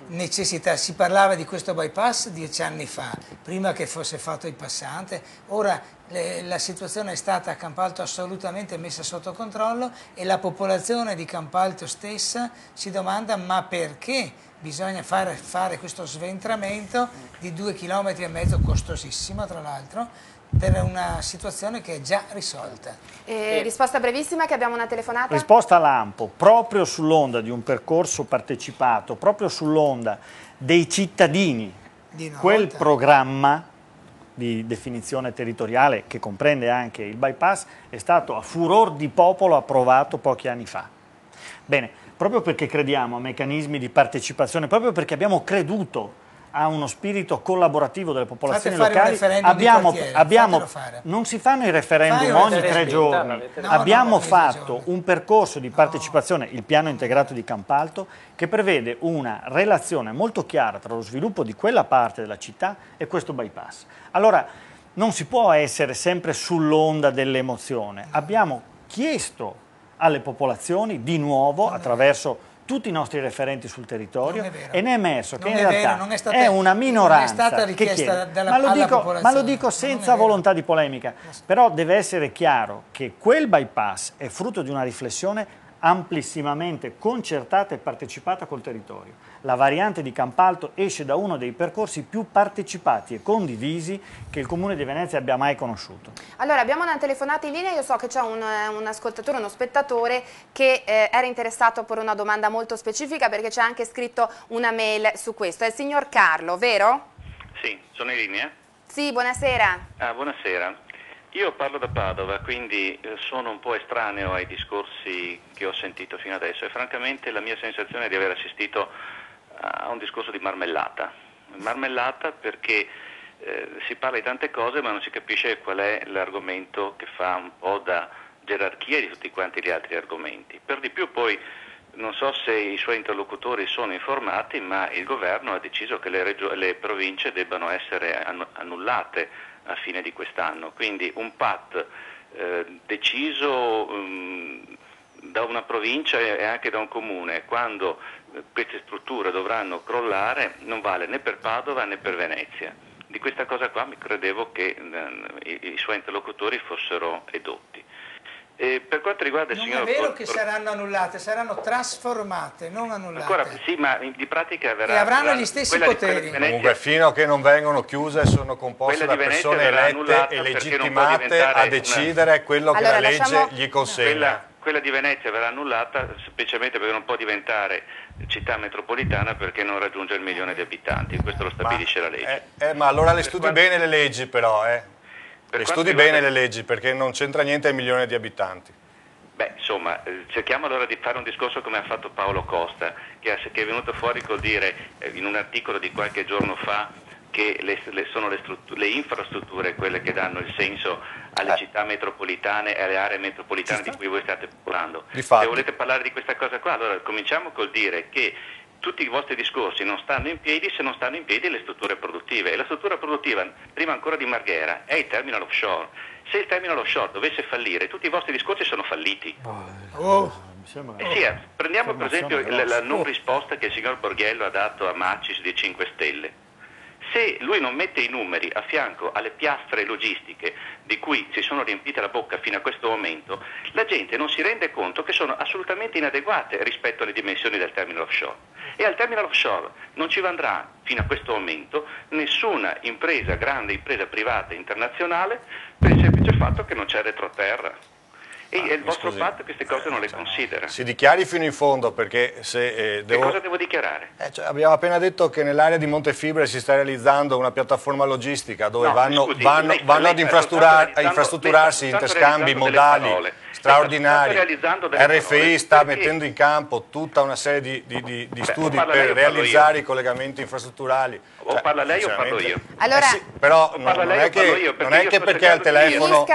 necessità. Si parlava di questo bypass 10 anni fa, prima che fosse fatto il passante. Ora la situazione è stata a Campalto assolutamente messa sotto controllo e la popolazione di Campalto stessa si domanda ma perché bisogna fare questo sventramento di 2,5 km, costosissimo tra l'altro, per una situazione che è già risolta. Risposta brevissima, che abbiamo una telefonata. Risposta Lampo, proprio sull'onda di un percorso partecipato, proprio sull'onda dei cittadini, quel programma di definizione territoriale che comprende anche il bypass è stato a furor di popolo approvato pochi anni fa. Bene, proprio perché crediamo a meccanismi di partecipazione, proprio perché abbiamo creduto a uno spirito collaborativo delle popolazioni locali, non si fanno i referendum ogni 3 giorni, abbiamo fatto un percorso di partecipazione, il piano integrato di Campalto, che prevede una relazione molto chiara tra lo sviluppo di quella parte della città e questo bypass. Allora, non si può essere sempre sull'onda dell'emozione, abbiamo chiesto alle popolazioni di nuovo, attraverso tutti i nostri referenti sul territorio, e ne è emerso che in realtà è una minoranza che chiede, ma lo dico senza volontà di polemica, però deve essere chiaro che quel bypass è frutto di una riflessione amplissimamente concertata e partecipata col territorio. La variante di Campalto esce da uno dei percorsi più partecipati e condivisi che il Comune di Venezia abbia mai conosciuto. Allora, abbiamo una telefonata in linea, io so che c'è un ascoltatore, uno spettatore che era interessato a porre una domanda molto specifica perché c'è anche scritto una mail su questo. È il signor Carlo, vero? Sì, sono in linea? Sì, buonasera. Buonasera. Io parlo da Padova, quindi sono un po' estraneo ai discorsi che ho sentito fino adesso e francamente la mia sensazione è di aver assistito a un discorso di marmellata. Marmellata perché si parla di tante cose ma non si capisce qual è l'argomento che fa un po' da gerarchia di tutti quanti gli altri argomenti. Per di più poi non so se i suoi interlocutori sono informati, ma il governo ha deciso che le province debbano essere annullate a fine di quest'anno, quindi un PAT deciso da una provincia e anche da un comune, quando queste strutture dovranno crollare, non vale né per Padova né per Venezia. Di questa cosa qua mi credevo che i suoi interlocutori fossero edotti. Per quanto riguarda il signor... Non è vero che saranno annullate, saranno trasformate, non annullate. Ancora, sì, ma di pratica e avranno gli stessi poteri. Comunque fino a che non vengono chiuse sono composte da persone elette e legittimate a decidere quello che la legge gli consegna. Quella di Venezia verrà annullata semplicemente perché non può diventare città metropolitana perché non raggiunge il 1 milione di abitanti, questo lo stabilisce la legge. Ma allora le studi bene le leggi però, Le studi bene le leggi perché non c'entra niente ai 1 milione di abitanti. Beh, insomma, cerchiamo allora di fare un discorso come ha fatto Paolo Costa, che è venuto fuori col dire in un articolo di qualche giorno fa che sono le infrastrutture quelle che danno il senso alle città metropolitane e alle aree metropolitane di cui voi state parlando. Se volete parlare di questa cosa qua, allora cominciamo col dire che tutti i vostri discorsi non stanno in piedi se non stanno in piedi le strutture produttive, e la struttura produttiva, prima ancora di Marghera, è il terminal offshore. Se il terminal offshore dovesse fallire, tutti i vostri discorsi sono falliti. Prendiamo per esempio la non risposta che il signor Borghello ha dato a Macis dei 5 Stelle. Se lui non mette i numeri a fianco alle piastre logistiche di cui si sono riempite la bocca fino a questo momento, la gente non si rende conto che sono assolutamente inadeguate rispetto alle dimensioni del terminal offshore. E al terminal offshore non ci andrà fino a questo momento nessuna grande impresa privata internazionale per il semplice fatto che non c'è retroterra. E il vostro PAT queste cose non le considera. Si dichiari fino in fondo perché se... Che cosa devo dichiarare? Abbiamo appena detto che nell'area di Montefibre si sta realizzando una piattaforma logistica dove vanno ad infrastrutturarsi interscambi modali straordinari. RFI sta mettendo in campo tutta una serie di studi per realizzare i collegamenti infrastrutturali. O parla lei o parlo io? Allora, però non è che perché al telefono...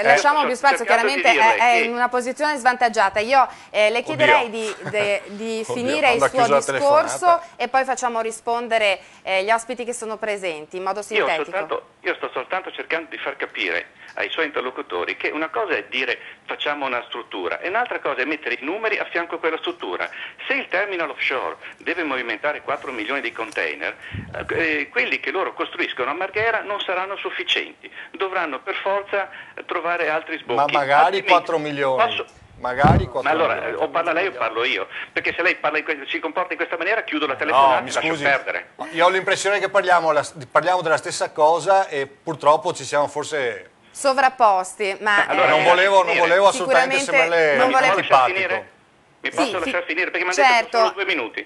lasciamo più spazio, chiaramente è in una posizione svantaggiata. Io le chiederei di finire il suo discorso e poi facciamo rispondere gli ospiti che sono presenti in modo sintetico. Io sto soltanto cercando di far capire ai suoi interlocutori che una cosa è dire facciamo una struttura e un'altra cosa è mettere i numeri a fianco a quella struttura. Se il terminal offshore deve movimentare 4 milioni di container, quelli che loro costruiscono a Marghera non saranno sufficienti, dovranno per forza trovare altri sbocchi. Ma magari 4 milioni. Magari 4 Ma allora, o parla lei o parlo io, perché se lei si comporta in questa maniera chiudo la telefonata e lascio perdere. Io ho l'impressione che parliamo della stessa cosa e purtroppo ci siamo forse... sovrapposti, ma allora, non volevo assolutamente sembrare antipatico. Mi posso lasciare finire? Perché mi hanno detto che sono 2 minuti.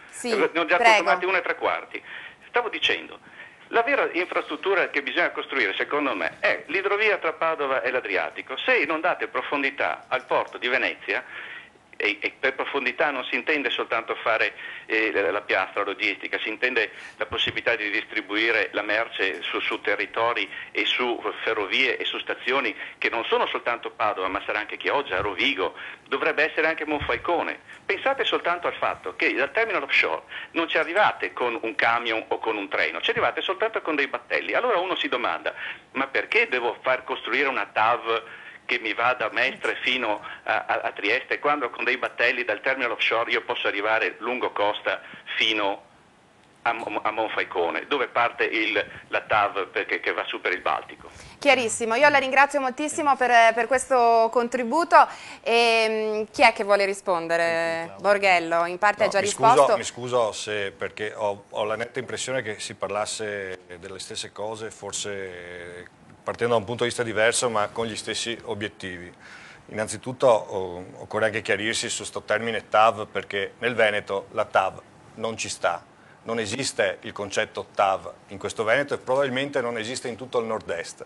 Sì, ne ho già consumati 1 3/4. Stavo dicendo, la vera infrastruttura che bisogna costruire, secondo me, è l'idrovia tra Padova e l'Adriatico. Se non date profondità al porto di Venezia, e per profondità non si intende soltanto fare la piastra logistica, si intende la possibilità di distribuire la merce su territori e su ferrovie e su stazioni che non sono soltanto Padova, ma sarà anche Chioggia, Rovigo, dovrebbe essere anche Monfalcone. Pensate soltanto al fatto che dal terminal offshore non ci arrivate con un camion o con un treno, ci arrivate soltanto con dei battelli. Allora uno si domanda, ma perché devo far costruire una TAV che mi va da Mestre fino a Trieste, quando con dei battelli dal terminal offshore io posso arrivare lungo costa fino a Monfalcone, dove parte la TAV che va su per il Baltico. Chiarissimo, io la ringrazio moltissimo per questo contributo. Chi è che vuole rispondere? Borghello, in parte ha già risposto. Mi scuso perché ho la netta impressione che si parlasse delle stesse cose, forse partendo da un punto di vista diverso ma con gli stessi obiettivi. Innanzitutto occorre anche chiarirsi su questo termine TAV, perché nel Veneto la TAV non ci sta. Non esiste il concetto TAV in questo Veneto e probabilmente non esiste in tutto il nord-est.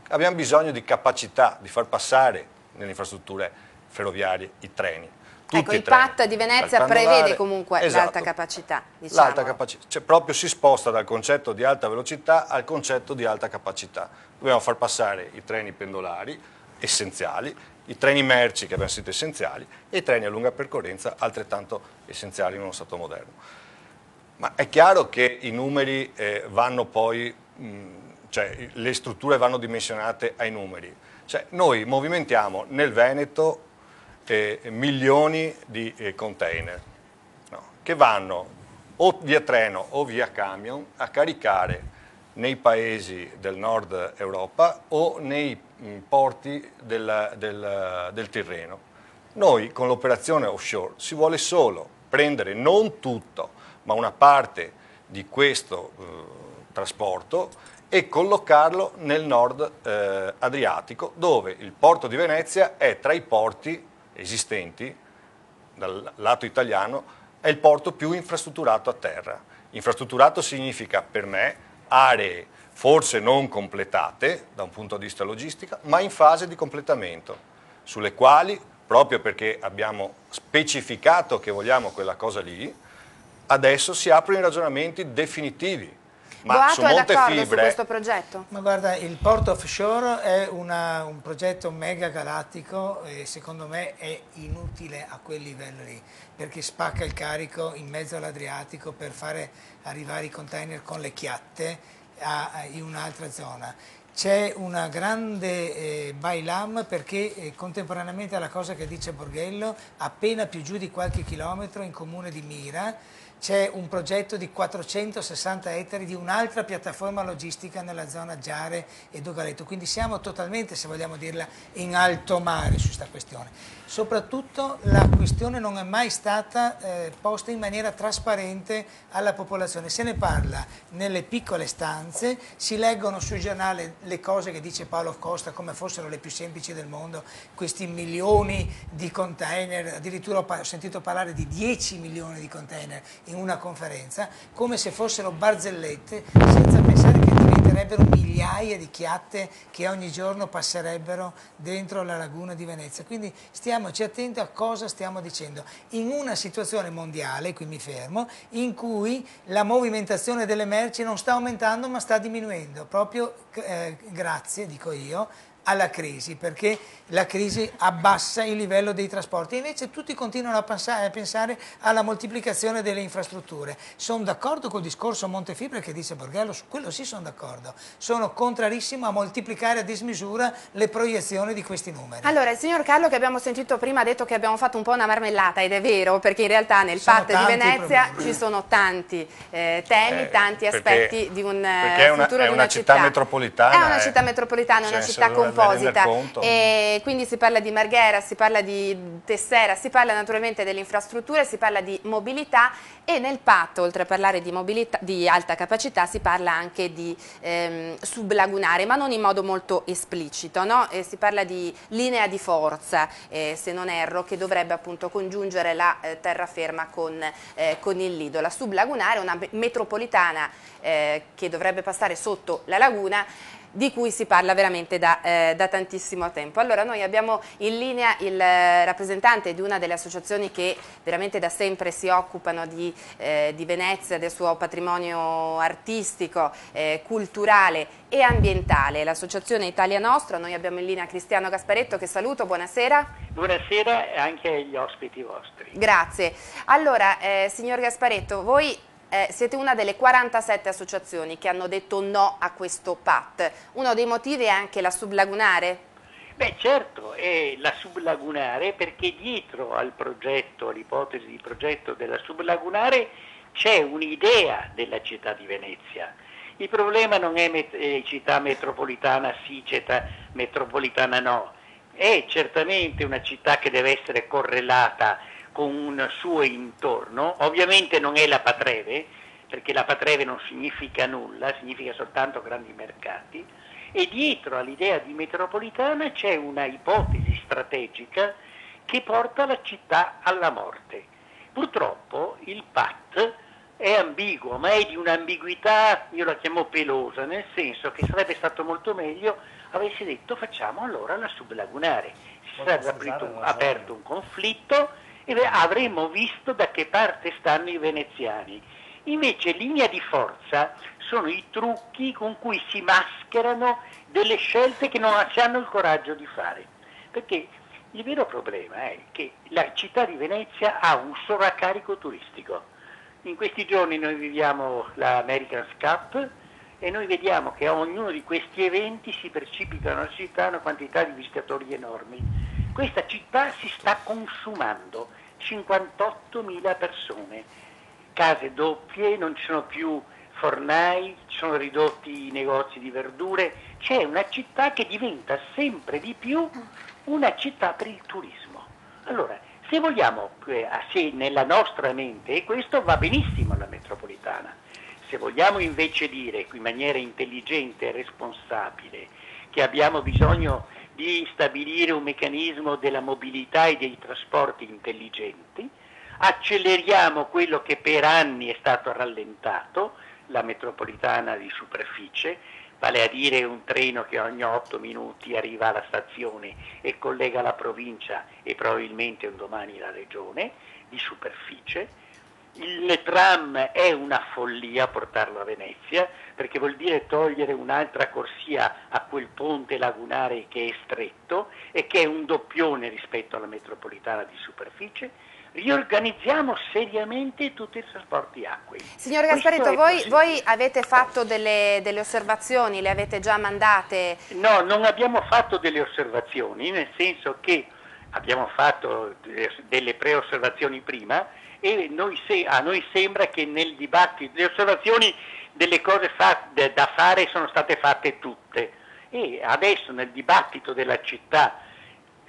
Abbiamo bisogno di capacità di far passare nelle infrastrutture ferroviarie i treni. Ecco, il PAT di Venezia prevede comunque l'alta capacità. Diciamo. L'alta capacità, cioè proprio si sposta dal concetto di alta velocità al concetto di alta capacità. Dobbiamo far passare i treni pendolari essenziali, i treni merci che abbiamo sentito essenziali e i treni a lunga percorrenza altrettanto essenziali in uno Stato moderno. Ma è chiaro che i numeri vanno poi, cioè le strutture vanno dimensionate ai numeri. Cioè, noi movimentiamo nel Veneto milioni di container, no, che vanno o via treno o via camion a caricare nei paesi del nord Europa o nei porti del Tirreno. Noi con l'operazione offshore si vuole solo prendere non tutto, ma una parte di questo trasporto e collocarlo nel nord Adriatico, dove il porto di Venezia è tra i porti esistenti, dal lato italiano, è il porto più infrastrutturato a terra. Infrastrutturato significa per me aree forse non completate da un punto di vista logistica, ma in fase di completamento, sulle quali, proprio perché abbiamo specificato che vogliamo quella cosa lì, adesso si aprono i ragionamenti definitivi. Ma Boato su è Montefibre, d'accordo su questo progetto? Ma guarda, il porto offshore è un progetto mega galattico e secondo me è inutile a quel livello lì, perché spacca il carico in mezzo all'Adriatico per fare arrivare i container con le chiatte in un'altra zona. C'è una grande bailam perché contemporaneamente alla cosa che dice Borghello, appena più giù di qualche chilometro in comune di Mira, c'è un progetto di 460 ettari di un'altra piattaforma logistica nella zona Giare e Dogaletto, quindi siamo totalmente, se vogliamo dirla, in alto mare su questa questione. Soprattutto la questione non è mai stata posta in maniera trasparente alla popolazione, se ne parla nelle piccole stanze, si leggono sul giornale le cose che dice Paolo Costa come fossero le più semplici del mondo, questi milioni di container, addirittura ho sentito parlare di 10 milioni di container in una conferenza, come se fossero barzellette, senza pensare che diventerebbero migliaia di chiatte che ogni giorno passerebbero dentro la laguna di Venezia. Quindi stiamoci attenti a cosa stiamo dicendo. In una situazione mondiale, qui mi fermo, in cui la movimentazione delle merci non sta aumentando ma sta diminuendo, proprio grazie, dico io, alla crisi, perché la crisi abbassa il livello dei trasporti. Invece tutti continuano a pensare alla moltiplicazione delle infrastrutture. Sono d'accordo col discorso Montefibre che dice Borghello, su quello sì sono d'accordo. Sono contrarissimo a moltiplicare a dismisura le proiezioni di questi numeri. Allora, il signor Carlo che abbiamo sentito prima ha detto che abbiamo fatto un po' una marmellata, ed è vero, perché in realtà nel PAT di Venezia ci sono tanti temi, tanti aspetti di un futuro di una città metropolitana. È una città metropolitana, è una città composita. E quindi si parla di Marghera, si parla di Tessera, si parla naturalmente delle infrastrutture, si parla di mobilità e nel PAT, oltre a parlare di mobilità, di alta capacità, si parla anche di sublagunare, ma non in modo molto esplicito, no? Si parla di linea di forza, se non erro, che dovrebbe appunto congiungere la terraferma con il Lido. La sublagunare è una metropolitana che dovrebbe passare sotto la laguna, di cui si parla veramente da tantissimo tempo. Allora noi abbiamo in linea il rappresentante di una delle associazioni che veramente da sempre si occupano di Venezia, del suo patrimonio artistico, culturale e ambientale, l'associazione Italia Nostra. Noi abbiamo in linea Cristiano Gasparetto, che saluto, buonasera. Buonasera anche agli ospiti vostri. Grazie. Allora, signor Gasparetto, voi siete una delle 47 associazioni che hanno detto no a questo PAT. Uno dei motivi è anche la sublagunare? Beh, certo, è la sublagunare perché dietro al progetto, all'ipotesi di progetto della sublagunare c'è un'idea della città di Venezia. Il problema non è città metropolitana sì, città metropolitana no, è certamente una città che deve essere correlata con un suo intorno, ovviamente non è la Patreve, perché la Patreve non significa nulla, significa soltanto grandi mercati, e dietro all'idea di metropolitana c'è una ipotesi strategica che porta la città alla morte. Purtroppo il PAT è ambiguo, ma è di un'ambiguità, io la chiamo pelosa, nel senso che sarebbe stato molto meglio avessi detto facciamo allora la sublagunare. Si sarebbe aperto un conflitto e avremmo visto da che parte stanno i veneziani. Invece linea di forza sono i trucchi con cui si mascherano delle scelte che non si hanno il coraggio di fare. Perché il vero problema è che la città di Venezia ha un sovraccarico turistico. In questi giorni noi viviamo l'America's Cup e noi vediamo che a ognuno di questi eventi si precipitano nella città una quantità di visitatori enormi. Questa città si sta consumando, 58.000 persone, case doppie, non ci sono più fornai, ci sono ridotti i negozi di verdure, c'è una città che diventa sempre di più una città per il turismo. Allora, se vogliamo, se nella nostra mente, e questo va benissimo alla metropolitana, se vogliamo invece dire in maniera intelligente e responsabile che abbiamo bisogno di stabilire un meccanismo della mobilità e dei trasporti intelligenti, acceleriamo quello che per anni è stato rallentato, la metropolitana di superficie, vale a dire un treno che ogni 8 minuti arriva alla stazione e collega la provincia e probabilmente un domani la regione, di superficie. Il tram è una follia portarlo a Venezia, perché vuol dire togliere un'altra corsia a quel ponte lagunare che è stretto e che è un doppione rispetto alla metropolitana di superficie. Riorganizziamo seriamente tutti i trasporti acquei. Signor Gasparetto, voi avete fatto delle osservazioni, le avete già mandate? No, non abbiamo fatto delle osservazioni, nel senso che abbiamo fatto delle pre-osservazioni prima e a noi sembra che nel dibattito, le osservazioni delle cose da fare sono state fatte tutte e adesso nel dibattito della città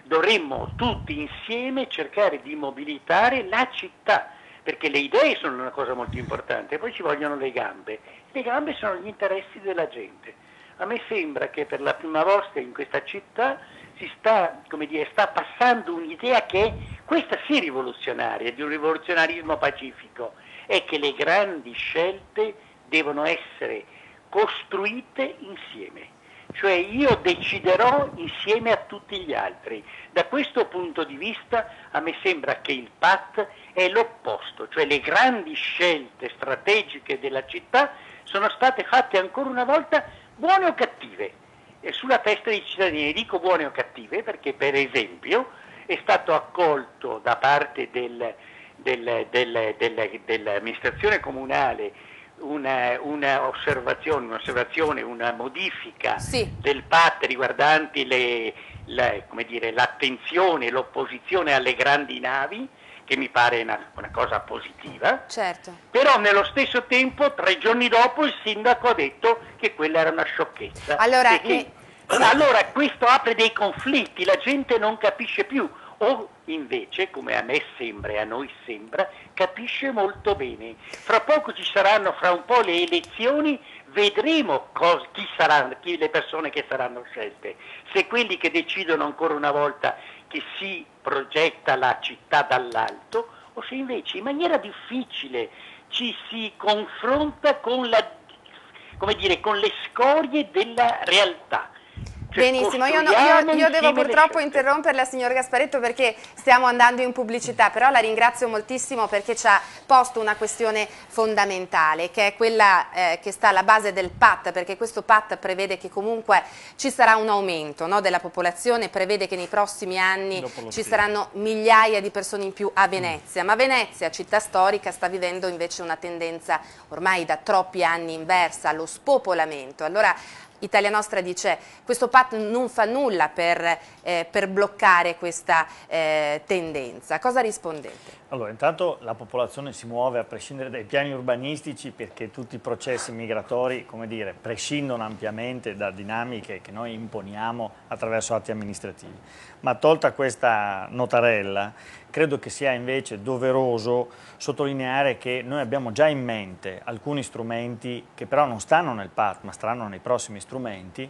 dovremmo tutti insieme cercare di mobilitare la città, perché le idee sono una cosa molto importante, poi ci vogliono le gambe. Le gambe sono gli interessi della gente. A me sembra che per la prima volta in questa città si sta passando un'idea che è questa sì rivoluzionaria, di un rivoluzionarismo pacifico, è che le grandi scelte devono essere costruite insieme. Cioè io deciderò insieme a tutti gli altri. Da questo punto di vista a me sembra che il PAT è l'opposto, cioè le grandi scelte strategiche della città sono state fatte ancora una volta buone o cattive, sulla testa dei cittadini. Dico buone o cattive perché per esempio è stato accolto da parte dell'amministrazione comunale una modifica del PAT riguardanti l'attenzione, l'opposizione alle grandi navi, che mi pare una cosa positiva. Certo. Però nello stesso tempo, 3 giorni dopo, il sindaco ha detto che quella era una sciocchezza. Allora questo apre dei conflitti, la gente non capisce più. O invece, come a me sembra e a noi sembra, capisce molto bene. Fra poco fra un po' le elezioni, vedremo chi le persone che saranno scelte. Se quelli che decidono ancora una volta che si progetta la città dall'alto, o se invece in maniera difficile ci si confronta con le scorie della realtà. Benissimo, io devo purtroppo interromperla, signor Gasparetto, perché stiamo andando in pubblicità, però la ringrazio moltissimo perché ci ha posto una questione fondamentale, che è quella che sta alla base del PAT, perché questo PAT prevede che comunque ci sarà un aumento, no, della popolazione, prevede che nei prossimi anni ci saranno migliaia di persone in più a Venezia, ma Venezia, città storica, sta vivendo invece una tendenza ormai da troppi anni inversa, allo spopolamento. Allora, Italia Nostra dice questo PAT non fa nulla per bloccare questa tendenza. Cosa rispondete? Allora, intanto la popolazione si muove a prescindere dai piani urbanistici, perché tutti i processi migratori, come dire, prescindono ampiamente da dinamiche che noi imponiamo attraverso atti amministrativi. Ma tolta questa notarella, credo che sia invece doveroso sottolineare che noi abbiamo già in mente alcuni strumenti che però non stanno nel PAT, ma staranno nei prossimi strumenti,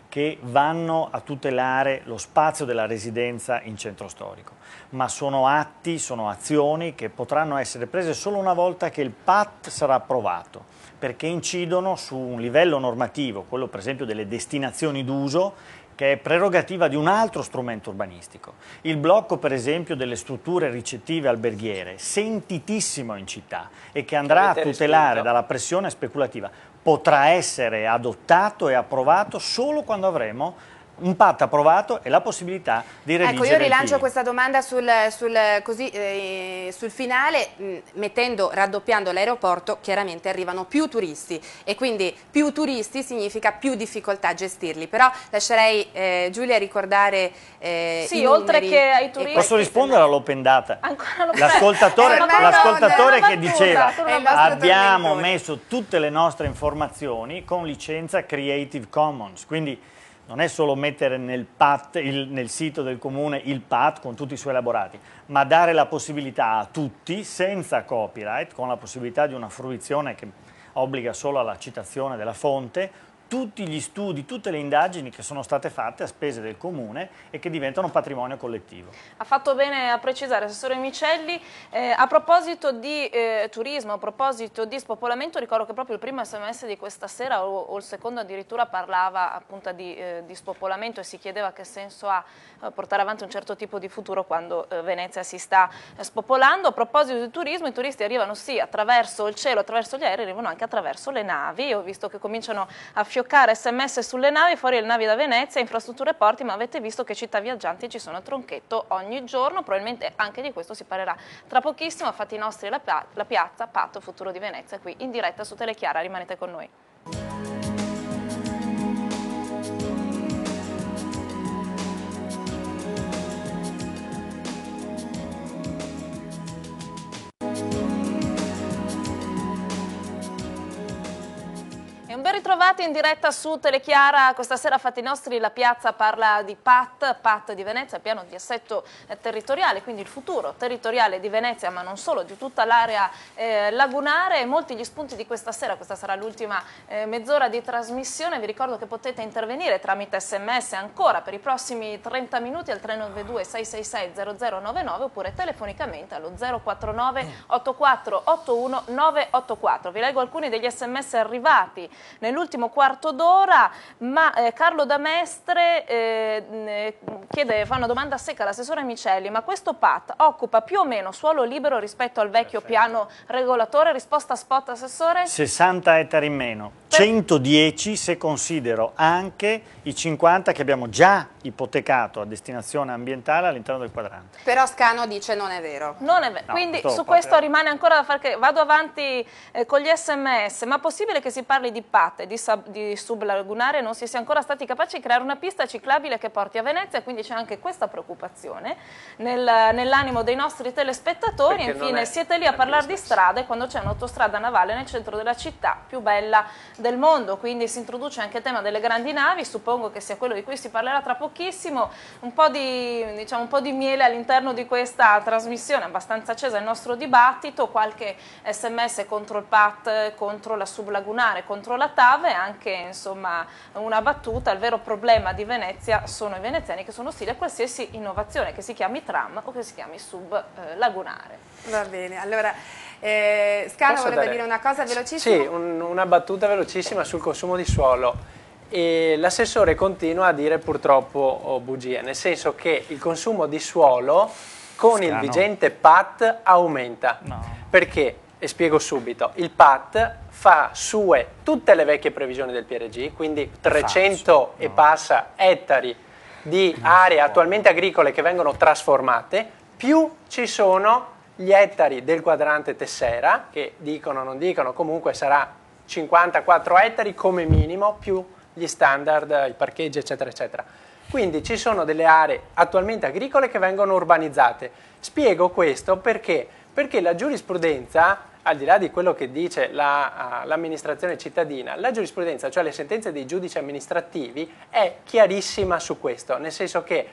che vanno a tutelare lo spazio della residenza in centro storico, ma sono atti, sono azioni che potranno essere prese solo una volta che il PAT sarà approvato, perché incidono su un livello normativo, quello per esempio delle destinazioni d'uso, che è prerogativa di un altro strumento urbanistico. Il blocco per esempio delle strutture ricettive alberghiere, sentitissimo in città e che andrà a tutelare dalla pressione speculativa, potrà essere adottato e approvato solo quando avremo un PAT approvato e la possibilità di redigere. Ecco, io rilancio questa domanda sul finale, raddoppiando l'aeroporto, chiaramente arrivano più turisti e quindi più turisti significa più difficoltà a gestirli, però lascerei Giulia ricordare sì, oltre che ai turisti. Posso rispondere all'open data? L'ascoltatore che diceva abbiamo messo tutte le nostre informazioni con licenza Creative Commons, quindi non è solo mettere nel PAT, nel sito del comune il PAT con tutti i suoi elaborati, ma dare la possibilità a tutti, senza copyright, con la possibilità di una fruizione che obbliga solo alla citazione della fonte, tutti gli studi, tutte le indagini che sono state fatte a spese del comune e che diventano patrimonio collettivo. Ha fatto bene a precisare, Assessore Micelli. A proposito di turismo, a proposito di spopolamento, ricordo che proprio il primo SMS di questa sera o il secondo addirittura parlava appunto di spopolamento e si chiedeva che senso ha portare avanti un certo tipo di futuro quando Venezia si sta spopolando. A proposito di turismo, i turisti arrivano sì attraverso il cielo, attraverso gli aerei, arrivano anche attraverso le navi. Ho visto che cominciano a fioccare SMS sulle navi, fuori le navi da Venezia, infrastrutture e porti, ma avete visto che città viaggianti ci sono a Tronchetto ogni giorno, probabilmente anche di questo si parlerà tra pochissimo. Fatti nostri la piazza, PAT, futuro di Venezia, qui in diretta su Telechiara, rimanete con noi. Ben ritrovati in diretta su Telechiara. Questa sera Fatti Nostri la piazza parla di PAT di Venezia, piano di assetto territoriale, quindi il futuro territoriale di Venezia, ma non solo, di tutta l'area lagunare. Molti gli spunti di questa sera, questa sarà l'ultima mezz'ora di trasmissione. Vi ricordo che potete intervenire tramite SMS ancora per i prossimi 30 minuti al 392 666 0099 oppure telefonicamente allo 049 84 81 984. Vi leggo alcuni degli SMS arrivati nell'ultimo quarto d'ora, ma Carlo D'Amestre fa una domanda secca all'assessore Micelli: ma questo PAT occupa più o meno suolo libero rispetto al vecchio piano regolatore? Risposta spot, assessore? 60 ettari in meno, 110 se considero anche i 50 che abbiamo già ipotecato a destinazione ambientale all'interno del quadrante. Però Scano dice non è vero. Non è vero, no, quindi su questo rimane ancora da fare. Vado avanti con gli SMS, ma possibile che si parli di PAT e di sublagunare non si sia ancora stati capaci di creare una pista ciclabile che porti a Venezia? Quindi c'è anche questa preoccupazione nell'animo dei nostri telespettatori. Perché infine siete lì a parlare di strade quando c'è un'autostrada navale nel centro della città più bella del mondo, quindi si introduce anche il tema delle grandi navi, suppongo che sia quello di cui si parlerà tra pochissimo. Un po' di miele all'interno di questa trasmissione, abbastanza accesa il nostro dibattito, qualche SMS contro il PAT, contro la sublagunare, contro la TAV e anche insomma una battuta: il vero problema di Venezia sono i veneziani che sono ostili a qualsiasi innovazione, che si chiami tram o che si chiami sublagunare. Va bene, allora Scano voleva dire una cosa velocissima? Sì, una battuta velocissima sul consumo di suolo. E l'assessore continua a dire purtroppo bugie, nel senso che il consumo di suolo con il vigente PAT aumenta. No. Perché? E spiego subito. Il PAT fa sue tutte le vecchie previsioni del PRG, quindi 300 e passa ettari di aree attualmente agricole che vengono trasformate, più ci sono gli ettari del quadrante Tessera, che dicono o non dicono, comunque sarà 54 ettari come minimo, più gli standard, i parcheggi, eccetera, eccetera. Quindi ci sono delle aree attualmente agricole che vengono urbanizzate. Spiego questo perché la giurisprudenza, al di là di quello che dice l'amministrazione cittadina, la giurisprudenza, cioè le sentenze dei giudici amministrativi, è chiarissima su questo, nel senso che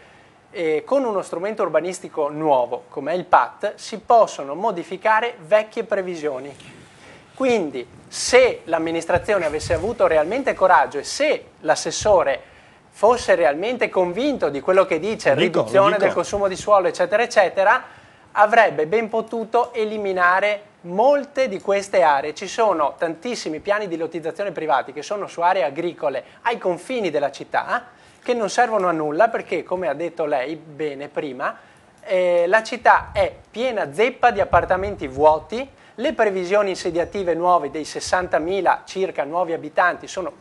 con uno strumento urbanistico nuovo, come è il PAT, si possono modificare vecchie previsioni. Quindi, se l'amministrazione avesse avuto realmente coraggio e se l'assessore fosse realmente convinto di quello che dice, riduzione del consumo di suolo, eccetera, eccetera, avrebbe ben potuto eliminare molte di queste aree. Ci sono tantissimi piani di lottizzazione privati che sono su aree agricole ai confini della città, che non servono a nulla perché, come ha detto lei bene prima, la città è piena zeppa di appartamenti vuoti, le previsioni insediative nuove dei 60.000 circa nuovi abitanti sono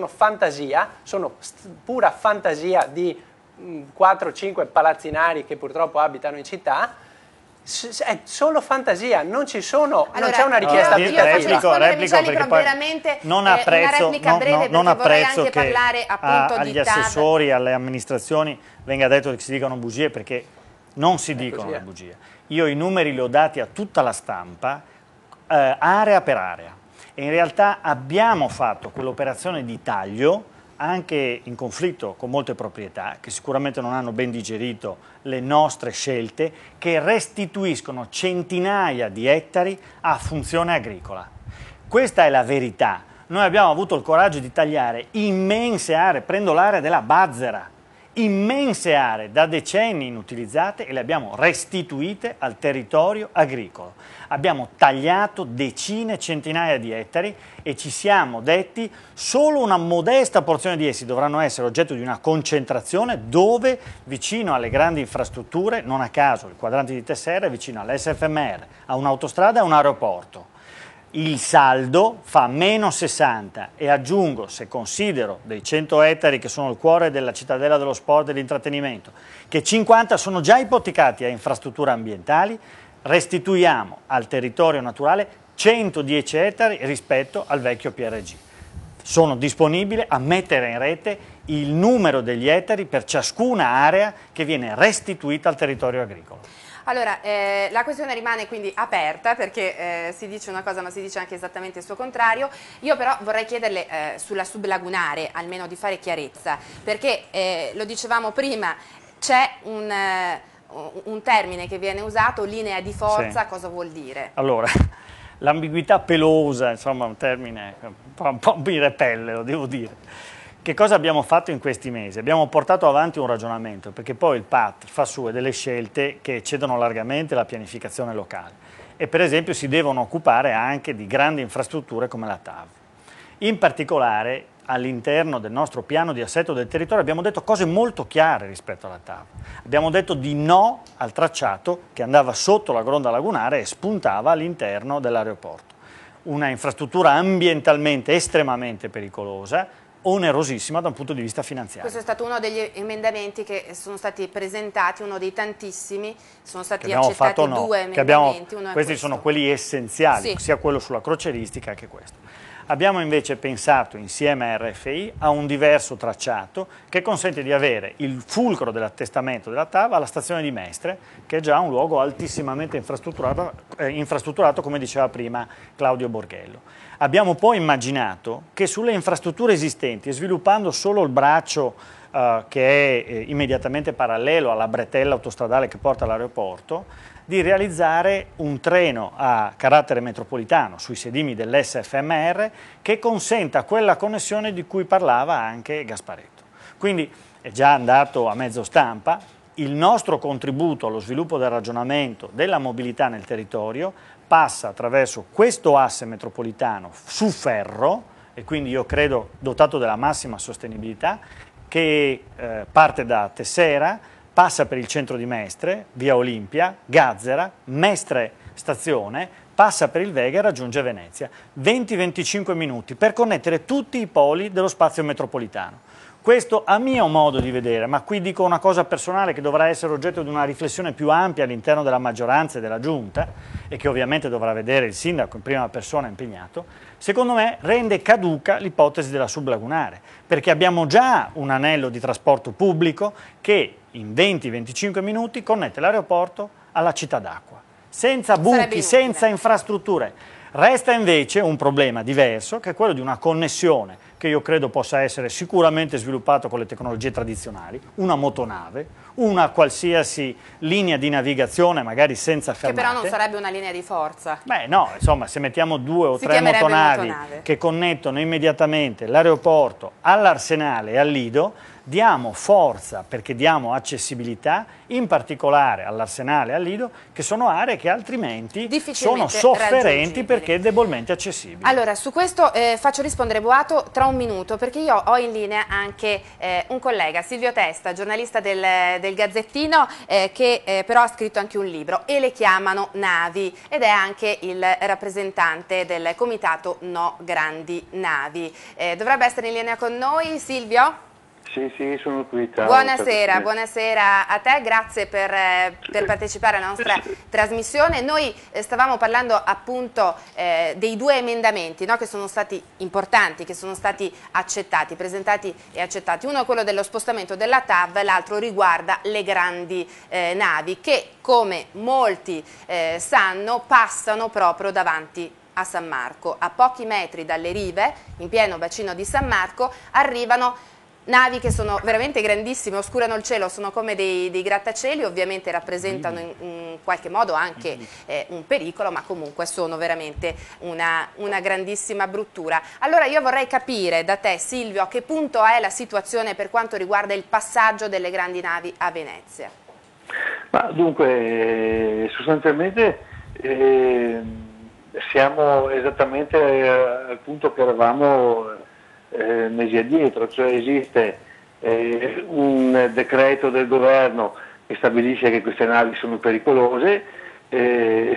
fantasia, sono pura fantasia di 4-5 palazzinari che purtroppo abitano in città. È solo fantasia, non c'è una richiesta replico perché poi non apprezzo che agli assessori, alle amministrazioni venga detto che si dicano bugie, perché non si dicono le bugie. Io i numeri li ho dati a tutta la stampa, area per area, e in realtà abbiamo fatto quell'operazione di taglio anche in conflitto con molte proprietà che sicuramente non hanno ben digerito le nostre scelte, che restituiscono centinaia di ettari a funzione agricola. Questa è la verità. Noi abbiamo avuto il coraggio di tagliare immense aree, prendo l'area della Bazzera, immense aree da decenni inutilizzate, e le abbiamo restituite al territorio agricolo. Abbiamo tagliato decine, centinaia di ettari e ci siamo detti solo una modesta porzione di essi dovranno essere oggetto di una concentrazione dove, vicino alle grandi infrastrutture, non a caso il quadrante di Tessera è vicino all'SFMR, a un'autostrada e a un aeroporto. Il saldo fa meno 60 e aggiungo, se considero dei 100 ettari che sono il cuore della cittadella dello sport e dell'intrattenimento, che 50 sono già ipotecati a infrastrutture ambientali, restituiamo al territorio naturale 110 ettari rispetto al vecchio PRG. Sono disponibile a mettere in rete il numero degli ettari per ciascuna area che viene restituita al territorio agricolo. Allora, la questione rimane quindi aperta perché si dice una cosa ma si dice anche esattamente il suo contrario. Io però vorrei chiederle sulla sublagunare almeno di fare chiarezza, perché lo dicevamo prima, c'è un termine che viene usato, linea di forza, sì. Cosa vuol dire? Allora, l'ambiguità pelosa, insomma un termine un po' mi repelle, lo devo dire. Che cosa abbiamo fatto in questi mesi? Abbiamo portato avanti un ragionamento, perché poi il PAT fa sue delle scelte che eccedono largamente la pianificazione locale e per esempio si devono occupare anche di grandi infrastrutture come la TAV. In particolare all'interno del nostro piano di assetto del territorio abbiamo detto cose molto chiare rispetto alla TAV. Abbiamo detto di no al tracciato che andava sotto la gronda lagunare e spuntava all'interno dell'aeroporto. Una infrastruttura ambientalmente estremamente pericolosa, onerosissima da un punto di vista finanziario. Questo è stato uno degli emendamenti che sono stati presentati, uno dei tantissimi, sono stati accettati due emendamenti. Questi sono quelli essenziali, sì. Sia quello sulla crocieristica che questo. Abbiamo invece pensato insieme a RFI a un diverso tracciato che consente di avere il fulcro dell'attestamento della TAV alla stazione di Mestre, che è già un luogo altissimamente infrastrutturato, come diceva prima Claudio Borghello. Abbiamo poi immaginato che sulle infrastrutture esistenti, sviluppando solo il braccio che è immediatamente parallelo alla bretella autostradale che porta all'aeroporto, di realizzare un treno a carattere metropolitano sui sedimi dell'SFMR che consenta quella connessione di cui parlava anche Gasparetto. Quindi è già andato a mezzo stampa il nostro contributo allo sviluppo del ragionamento della mobilità nel territorio passa attraverso questo asse metropolitano su ferro, e quindi io credo dotato della massima sostenibilità, che parte da Tessera, passa per il centro di Mestre, via Olimpia, Gazzera, Mestre stazione, passa per il Vega e raggiunge Venezia. 20-25 minuti per connettere tutti i poli dello spazio metropolitano. Questo a mio modo di vedere, ma qui dico una cosa personale che dovrà essere oggetto di una riflessione più ampia all'interno della maggioranza e della Giunta e che ovviamente dovrà vedere il sindaco in prima persona impegnato, secondo me rende caduca l'ipotesi della sublagunare, perché abbiamo già un anello di trasporto pubblico che in 20-25 minuti connette l'aeroporto alla città d'acqua, senza buchi, senza infrastrutture. Resta invece un problema diverso, che è quello di una connessione che io credo possa essere sicuramente sviluppato con le tecnologie tradizionali, una motonave, una qualsiasi linea di navigazione, magari senza fermate. Che però non sarebbe una linea di forza. Beh no, insomma, se mettiamo 2 o 3 motonavi che connettono immediatamente l'aeroporto all'Arsenale e al Lido, diamo forza perché diamo accessibilità, in particolare all'Arsenale e al Lido, che sono aree che altrimenti sono sofferenti perché debolmente accessibili. Allora, su questo faccio rispondere Boato tra un minuto, perché io ho in linea anche un collega, Silvio Testa, giornalista del Gazzettino, che però ha scritto anche un libro, E le chiamano navi, ed è anche il rappresentante del comitato No Grandi Navi. Dovrebbe essere in linea con noi, Silvio? Sì, sono qui. Ciao, buonasera a te, grazie per partecipare alla nostra trasmissione. Noi stavamo parlando appunto dei 2 emendamenti, no, che sono stati importanti, che sono stati accettati, presentati e accettati. Uno è quello dello spostamento della TAV, l'altro riguarda le grandi navi che, come molti sanno, passano proprio davanti a San Marco. A pochi metri dalle rive, in pieno bacino di San Marco, arrivano navi che sono veramente grandissime, oscurano il cielo, sono come dei grattacieli, ovviamente rappresentano in qualche modo anche un pericolo, ma comunque sono veramente una grandissima bruttura. Allora io vorrei capire da te, Silvio, a che punto è la situazione per quanto riguarda il passaggio delle grandi navi a Venezia? Ma dunque, sostanzialmente siamo esattamente al punto che eravamo mesi addietro, cioè esiste un decreto del governo che stabilisce che queste navi sono pericolose,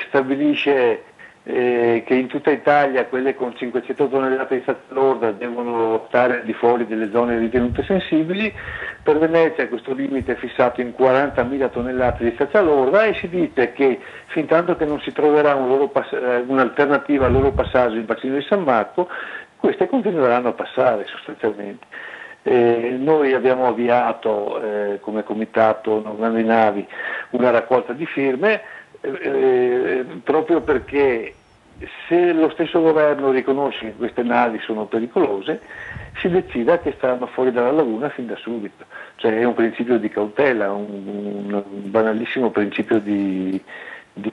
stabilisce che in tutta Italia quelle con 500 tonnellate di stazza lorda devono stare al di fuori delle zone ritenute sensibili. Per Venezia questo limite è fissato in 40.000 tonnellate di stazza lorda e si dice che fin tanto che non si troverà un'alternativa al loro passaggio in bacino di San Marco, queste continueranno a passare sostanzialmente. Noi abbiamo avviato come comitato No Grandi Navi una raccolta di firme proprio perché se lo stesso governo riconosce che queste navi sono pericolose, si decida che stanno fuori dalla laguna fin da subito. Cioè è un principio di cautela, un banalissimo principio di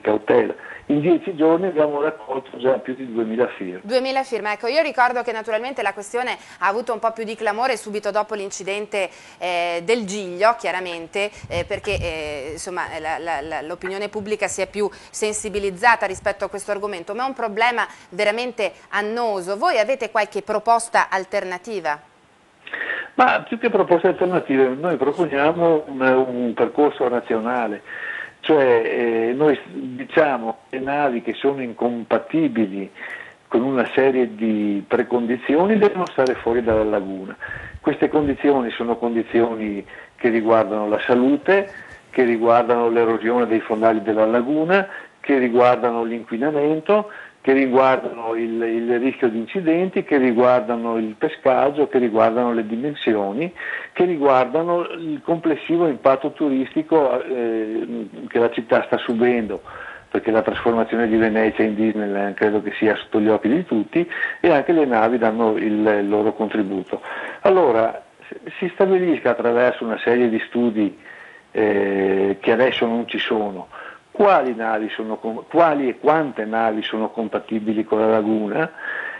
cautela. In 10 giorni abbiamo raccolto già più di 2000 firme. 2000 firme, ecco, io ricordo che naturalmente la questione ha avuto un po' più di clamore subito dopo l'incidente del Giglio, chiaramente, perché insomma l'opinione pubblica si è più sensibilizzata rispetto a questo argomento, ma è un problema veramente annoso. Voi avete qualche proposta alternativa? Ma più che proposte alternative, noi proponiamo un percorso nazionale. Cioè noi diciamo che navi che sono incompatibili con una serie di precondizioni devono stare fuori dalla laguna. Queste condizioni sono condizioni che riguardano la salute, che riguardano l'erosione dei fondali della laguna, che riguardano l'inquinamento, che riguardano il rischio di incidenti, che riguardano il pescaggio, che riguardano le dimensioni, che riguardano il complessivo impatto turistico che la città sta subendo, perché la trasformazione di Venezia in Disneyland credo che sia sotto gli occhi di tutti e anche le navi danno il loro contributo. Allora si stabilisca attraverso una serie di studi che adesso non ci sono, quali e quante navi sono compatibili con la laguna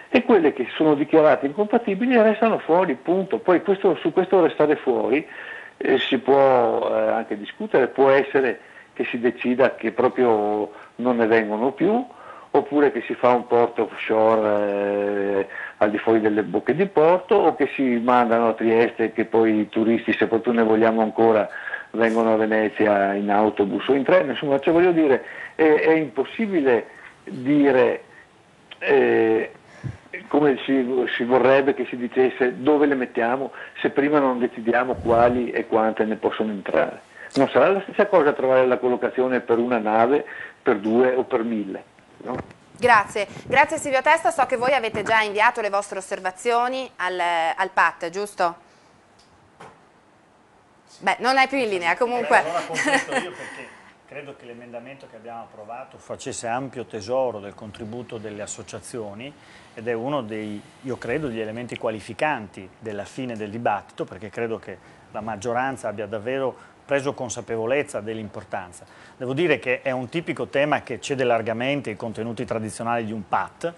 e quelle che sono dichiarate incompatibili restano fuori, punto. Poi su questo restare fuori si può anche discutere, può essere che si decida che proprio non ne vengono più, oppure che si fa un porto offshore al di fuori delle bocche di porto, o che si mandano a Trieste che poi i turisti, se proprio ne vogliamo ancora, vengono a Venezia in autobus o in treno. Insomma, cioè voglio dire, è impossibile dire come si vorrebbe che si dicesse dove le mettiamo se prima non decidiamo quali e quante ne possono entrare. Non sarà la stessa cosa trovare la collocazione per una nave, per 2 o per 1000, no? Grazie Silvio Testa, so che voi avete già inviato le vostre osservazioni al PAT, giusto? Beh, non è più in linea, comunque. Allora completo io perché credo che l'emendamento che abbiamo approvato facesse ampio tesoro del contributo delle associazioni ed è uno dei, io credo, degli elementi qualificanti della fine del dibattito, perché credo che la maggioranza abbia davvero preso consapevolezza dell'importanza. Devo dire che è un tipico tema che cede largamente ai contenuti tradizionali di un PAT,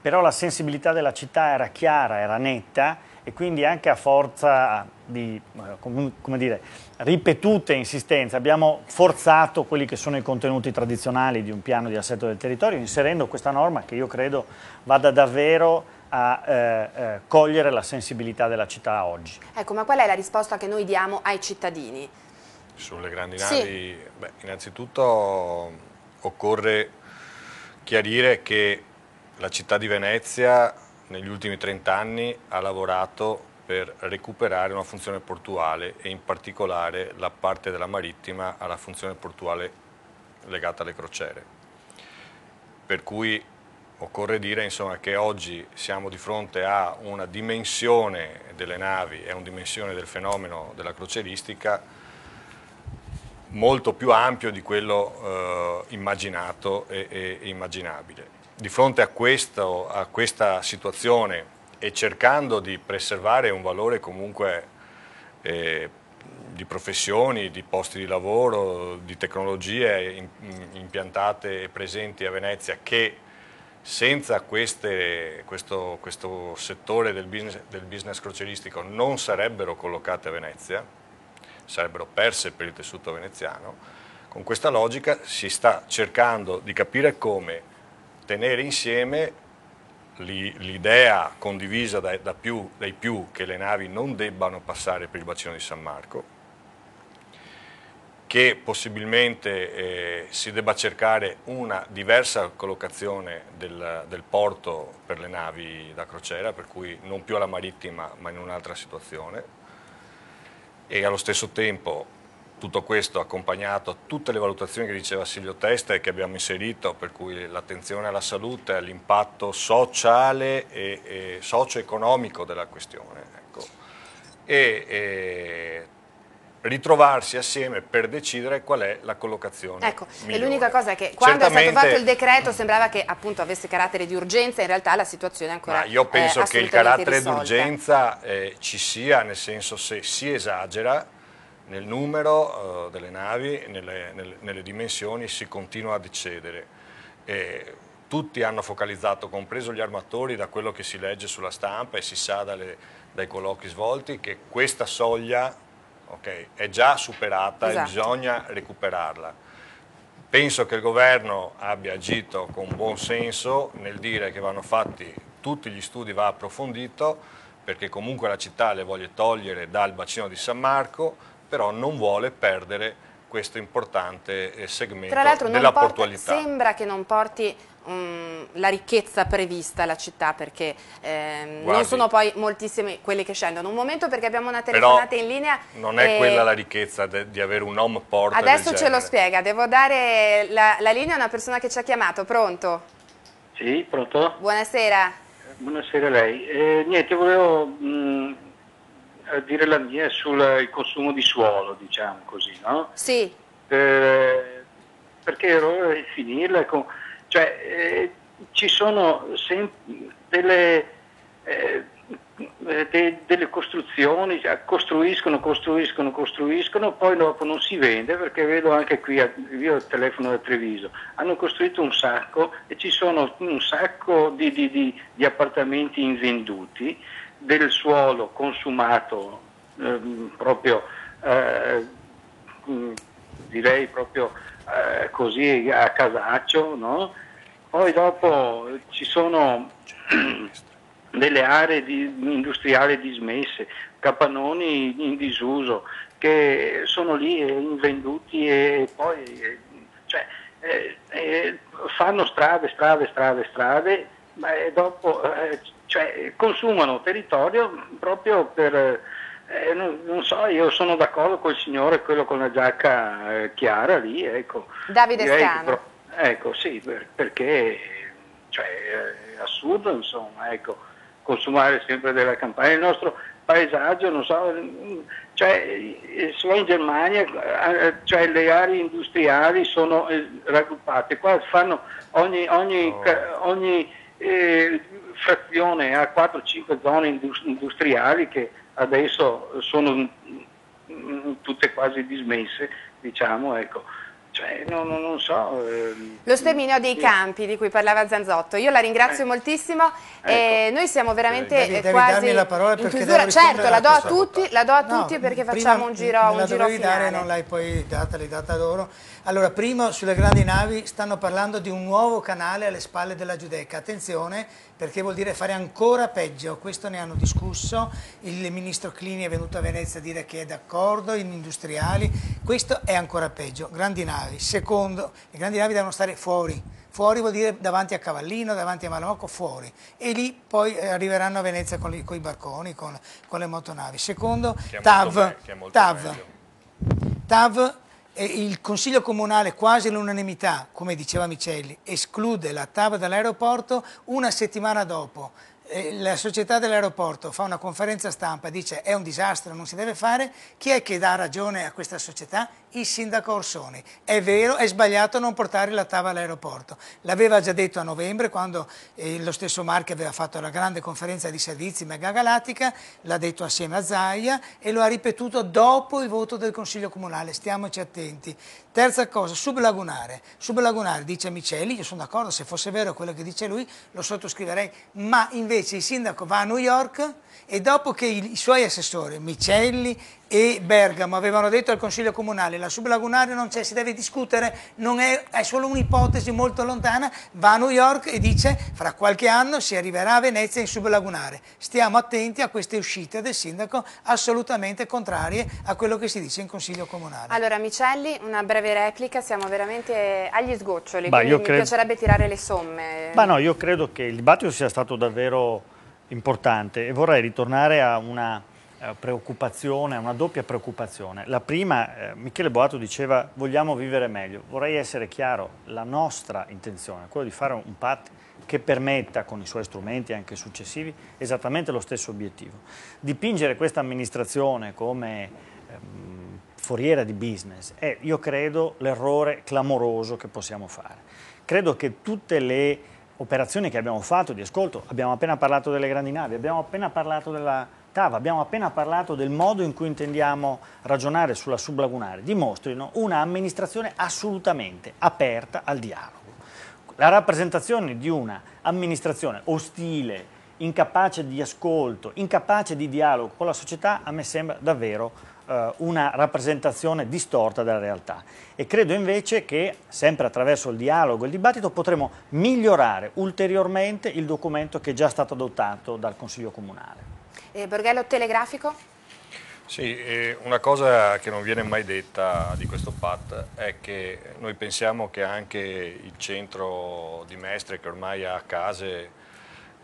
però la sensibilità della città era chiara, era netta, e quindi anche a forza di come dire, ripetute insistenze abbiamo forzato quelli che sono i contenuti tradizionali di un piano di assetto del territorio, inserendo questa norma che io credo vada davvero a cogliere la sensibilità della città oggi. Ecco, ma qual è la risposta che noi diamo ai cittadini? Sulle grandi navi, beh, innanzitutto occorre chiarire che la città di Venezia negli ultimi 30 anni ha lavorato per recuperare una funzione portuale e in particolare la parte della marittima alla funzione portuale legata alle crociere. Per cui occorre dire insomma, che oggi siamo di fronte a una dimensione delle navi e una dimensione del fenomeno della crocieristica molto più ampio di quello immaginato e immaginabile. Di fronte a questa situazione e cercando di preservare un valore comunque di professioni, di posti di lavoro, di tecnologie impiantate e presenti a Venezia che senza questo settore del business crocieristico non sarebbero collocate a Venezia, sarebbero perse per il tessuto veneziano, con questa logica si sta cercando di capire come tenere insieme l'idea condivisa dai più che le navi non debbano passare per il bacino di San Marco, che possibilmente si debba cercare una diversa collocazione del porto per le navi da crociera, per cui non più alla marittima ma in un'altra situazione, e allo stesso tempo tutto questo accompagnato a tutte le valutazioni che diceva Silvio Testa e che abbiamo inserito, per cui l'attenzione alla salute, all'impatto sociale e socio-economico della questione. Ecco. E ritrovarsi assieme per decidere qual è la collocazione. Ecco, migliore. e l'unica cosa è che quando è stato fatto il decreto sembrava che appunto avesse carattere di urgenza, in realtà la situazione è ancora io penso che il carattere di risolta. urgenza ci sia, nel senso se si esagera nel numero delle navi, nelle dimensioni, si continua ad eccedere. Tutti hanno focalizzato, compreso gli armatori, da quello che si legge sulla stampa e si sa dai colloqui svolti, che questa soglia è già superata e bisogna recuperarla. Penso che il governo abbia agito con buon senso nel dire che vanno fatti tutti gli studi, va approfondito, perché comunque la città le vuole togliere dal bacino di San Marco, però non vuole perdere questo importante segmento della portualità. Sembra che non porti la ricchezza prevista alla città, perché non sono poi moltissime quelle che scendono. Un momento, perché abbiamo una telefonata in linea. Non è quella la ricchezza di avere un home port. Adesso ce lo spiega, devo dare la linea a una persona che ci ha chiamato. Pronto? Sì, pronto? Buonasera. Buonasera a lei. Niente, volevo dire la mia sul consumo di suolo, diciamo così, no? Sì. Perché ero a finirla con... ci sono delle costruzioni, costruiscono, poi dopo non si vende, perché vedo anche qui, io telefono da Treviso, hanno costruito un sacco e ci sono un sacco di appartamenti invenduti, del suolo consumato proprio, direi proprio così a casaccio, no? Poi dopo ci sono delle aree industriali dismesse, capannoni in disuso, che sono lì invenduti e poi fanno strade, ma dopo cioè consumano territorio proprio per... non so, io sono d'accordo col signore, quello con la giacca chiara lì, ecco. Davide Scano. Ecco, sì, perché cioè, è assurdo, insomma, ecco, consumare sempre della campagna. Il nostro paesaggio, non so, cioè, se vai in Germania, cioè, le aree industriali sono raggruppate, qua fanno ogni frazione ha 4-5 zone industriali che adesso sono tutte quasi dismesse, diciamo, ecco. Cioè, non so. Lo sterminio dei campi di cui parlava Zanzotto, io la ringrazio moltissimo, ecco. Noi siamo veramente Devi quasi darmi la parola in perché chiusura. devo Certo, la do a No, tutti perché prima facciamo un giro me la dovevi dare, finale. non l'hai poi data, l'hai data loro. Allora, prima sulle grandi navi stanno parlando di un nuovo canale alle spalle della Giudecca. Attenzione, perché vuol dire fare ancora peggio. Questo ne hanno discusso, il ministro Clini è venuto a Venezia a dire che è d'accordo, gli industriali. Questo è ancora peggio. Grandi navi. Secondo, le grandi navi devono stare fuori. Fuori vuol dire davanti a Cavallino, davanti a Malamocco, fuori. E lì poi arriveranno a Venezia con i barconi, con le motonavi. Secondo, TAV. Il Consiglio Comunale, quasi all'unanimità, come diceva Micelli, esclude la TAV dall'aeroporto. Una settimana dopo la società dell'aeroporto fa una conferenza stampa e dice è un disastro, non si deve fare. Chi è che dà ragione a questa società? Il sindaco Orsoni. È vero, è sbagliato non portare la TAV all'aeroporto. L'aveva già detto a novembre quando lo stesso Marchi aveva fatto la grande conferenza di servizi megagalattica, l'ha detto assieme a Zaia e lo ha ripetuto dopo il voto del Consiglio Comunale. Stiamoci attenti. Terza cosa, sublagunare. Sublagunare, dice Micelli, io sono d'accordo, se fosse vero quello che dice lui lo sottoscriverei, ma invece il sindaco va a New York e dopo che i suoi assessori, Micelli e Bergamo, avevano detto al Consiglio Comunale la sublagunare non c'è, si deve discutere, non è solo un'ipotesi molto lontana, va a New York e dice fra qualche anno si arriverà a Venezia in sublagunare. Stiamo attenti a queste uscite del sindaco assolutamente contrarie a quello che si dice in Consiglio Comunale. Allora Micelli, una breve replica, siamo veramente agli sgoccioli, quindi mi piacerebbe tirare le somme. Ma no, io credo che il dibattito sia stato davvero importante e vorrei ritornare a una preoccupazione, una doppia preoccupazione. La prima, Michele Boato diceva vogliamo vivere meglio. Vorrei essere chiaro, la nostra intenzione è quella di fare un PAT che permetta, con i suoi strumenti anche successivi, esattamente lo stesso obiettivo. Dipingere questa amministrazione come foriera di business è, io credo, l'errore clamoroso che possiamo fare. Credo che tutte le operazioni che abbiamo fatto di ascolto, abbiamo appena parlato delle grandi navi, abbiamo appena parlato della TAV, abbiamo appena parlato del modo in cui intendiamo ragionare sulla sublagunare, dimostrino una amministrazione assolutamente aperta al dialogo. La rappresentazione di una amministrazione ostile, incapace di ascolto, incapace di dialogo con la società, a me sembra davvero una rappresentazione distorta della realtà. E credo invece che, sempre attraverso il dialogo e il dibattito, potremo migliorare ulteriormente il documento che è già stato adottato dal Consiglio Comunale. Borghello, telegrafico? Sì, una cosa che non viene mai detta di questo PAT è che noi pensiamo che anche il centro di Mestre, che ormai ha case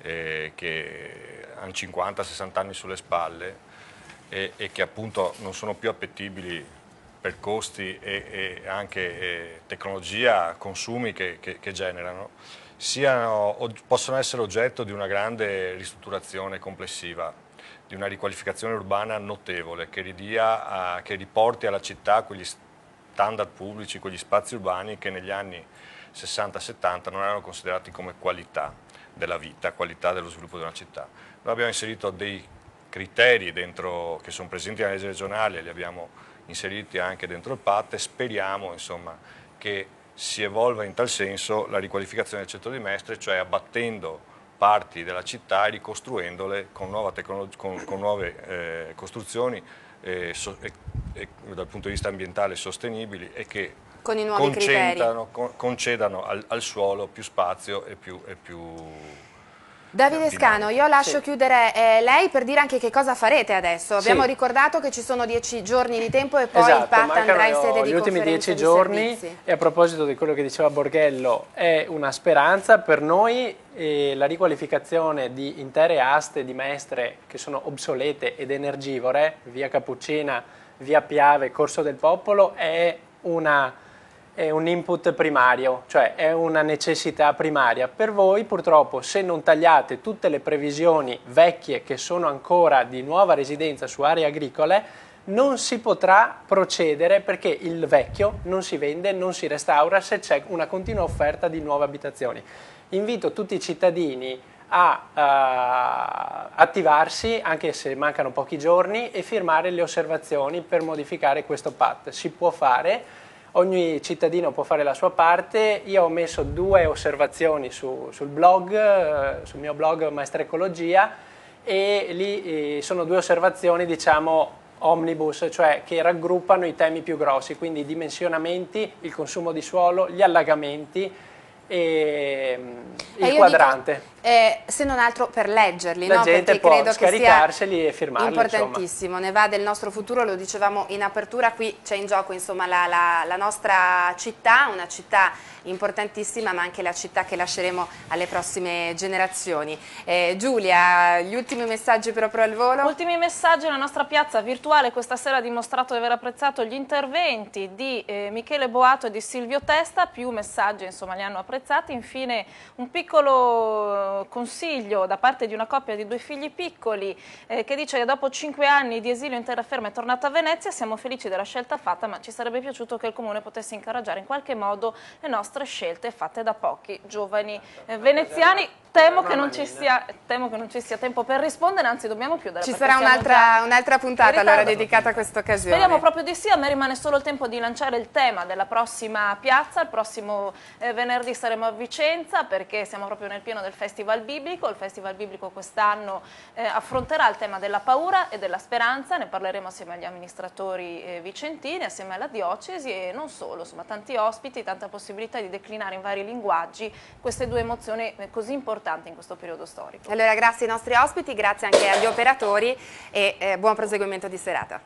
che hanno 50-60 anni sulle spalle e che appunto non sono più appetibili per costi e anche tecnologia, consumi che generano, possono essere oggetto di una grande ristrutturazione complessiva, di una riqualificazione urbana notevole che riporti alla città quegli standard pubblici, quegli spazi urbani che negli anni 60-70 non erano considerati come qualità della vita, qualità dello sviluppo di una città. Noi abbiamo inserito dei criteri dentro, che sono presenti nella legge regionale, li abbiamo inseriti anche dentro il PAT e speriamo insomma, che si evolva in tal senso la riqualificazione del centro di Mestre, cioè abbattendo parti della città e ricostruendole con nuove costruzioni dal punto di vista ambientale sostenibili e che con i nuovi concedano al suolo più spazio e più Davide Scano, io lascio chiudere lei per dire anche che cosa farete adesso. Abbiamo ricordato che ci sono 10 giorni di tempo e poi il PAT andrà in sede di gli ultimi 10 giorni servizi. E a proposito di quello che diceva Borghello, è una speranza per noi la riqualificazione di intere aste di Mestre che sono obsolete ed energivore, via Cappuccina, via Piave, Corso del Popolo, è un input primario, cioè è una necessità primaria. Per voi purtroppo, se non tagliate tutte le previsioni vecchie che sono ancora di nuova residenza su aree agricole, non si potrà procedere perché il vecchio non si vende, non si restaura se c'è una continua offerta di nuove abitazioni. Invito tutti i cittadini a attivarsi, anche se mancano pochi giorni, e firmare le osservazioni per modificare questo PAT. Si può fare, ogni cittadino può fare la sua parte. Io ho messo 2 osservazioni sul blog, sul mio blog Maestra Ecologia, e lì sono 2 osservazioni, diciamo, omnibus, cioè che raggruppano i temi più grossi, quindi i dimensionamenti, il consumo di suolo, gli allagamenti e il quadrante. Se non altro per leggerli, la gente perché può credo scaricarseli che sia e firmarli. Importantissimo, insomma. Ne va del nostro futuro, lo dicevamo in apertura, qui c'è in gioco insomma la nostra città, una città importantissima, ma anche la città che lasceremo alle prossime generazioni. Giulia, gli ultimi messaggi proprio al volo? Ultimi messaggi. La nostra piazza virtuale questa sera ha dimostrato di aver apprezzato gli interventi di Michele Boato e di Silvio Testa, più messaggi insomma li hanno apprezzati. Infine un piccolo consiglio da parte di una coppia di 2 figli piccoli che dice che dopo 5 anni di esilio in terraferma è tornato a Venezia. Siamo felici della scelta fatta, ma ci sarebbe piaciuto che il Comune potesse incoraggiare in qualche modo le nostre scelte fatte da pochi giovani veneziani. Temo che non ci sia tempo per rispondere, anzi dobbiamo chiudere. Ci sarà un'altra puntata allora dedicata a questa occasione. Speriamo proprio di sì. A me rimane solo il tempo di lanciare il tema della prossima piazza. Il prossimo venerdì saremo a Vicenza perché siamo proprio nel pieno del Festival Biblico. Il Festival Biblico quest'anno affronterà il tema della paura e della speranza. Ne parleremo assieme agli amministratori vicentini, assieme alla diocesi e non solo, insomma tanti ospiti, tanta possibilità di declinare in vari linguaggi queste 2 emozioni così importanti in questo periodo storico. Allora grazie ai nostri ospiti, grazie anche agli operatori e buon proseguimento di serata.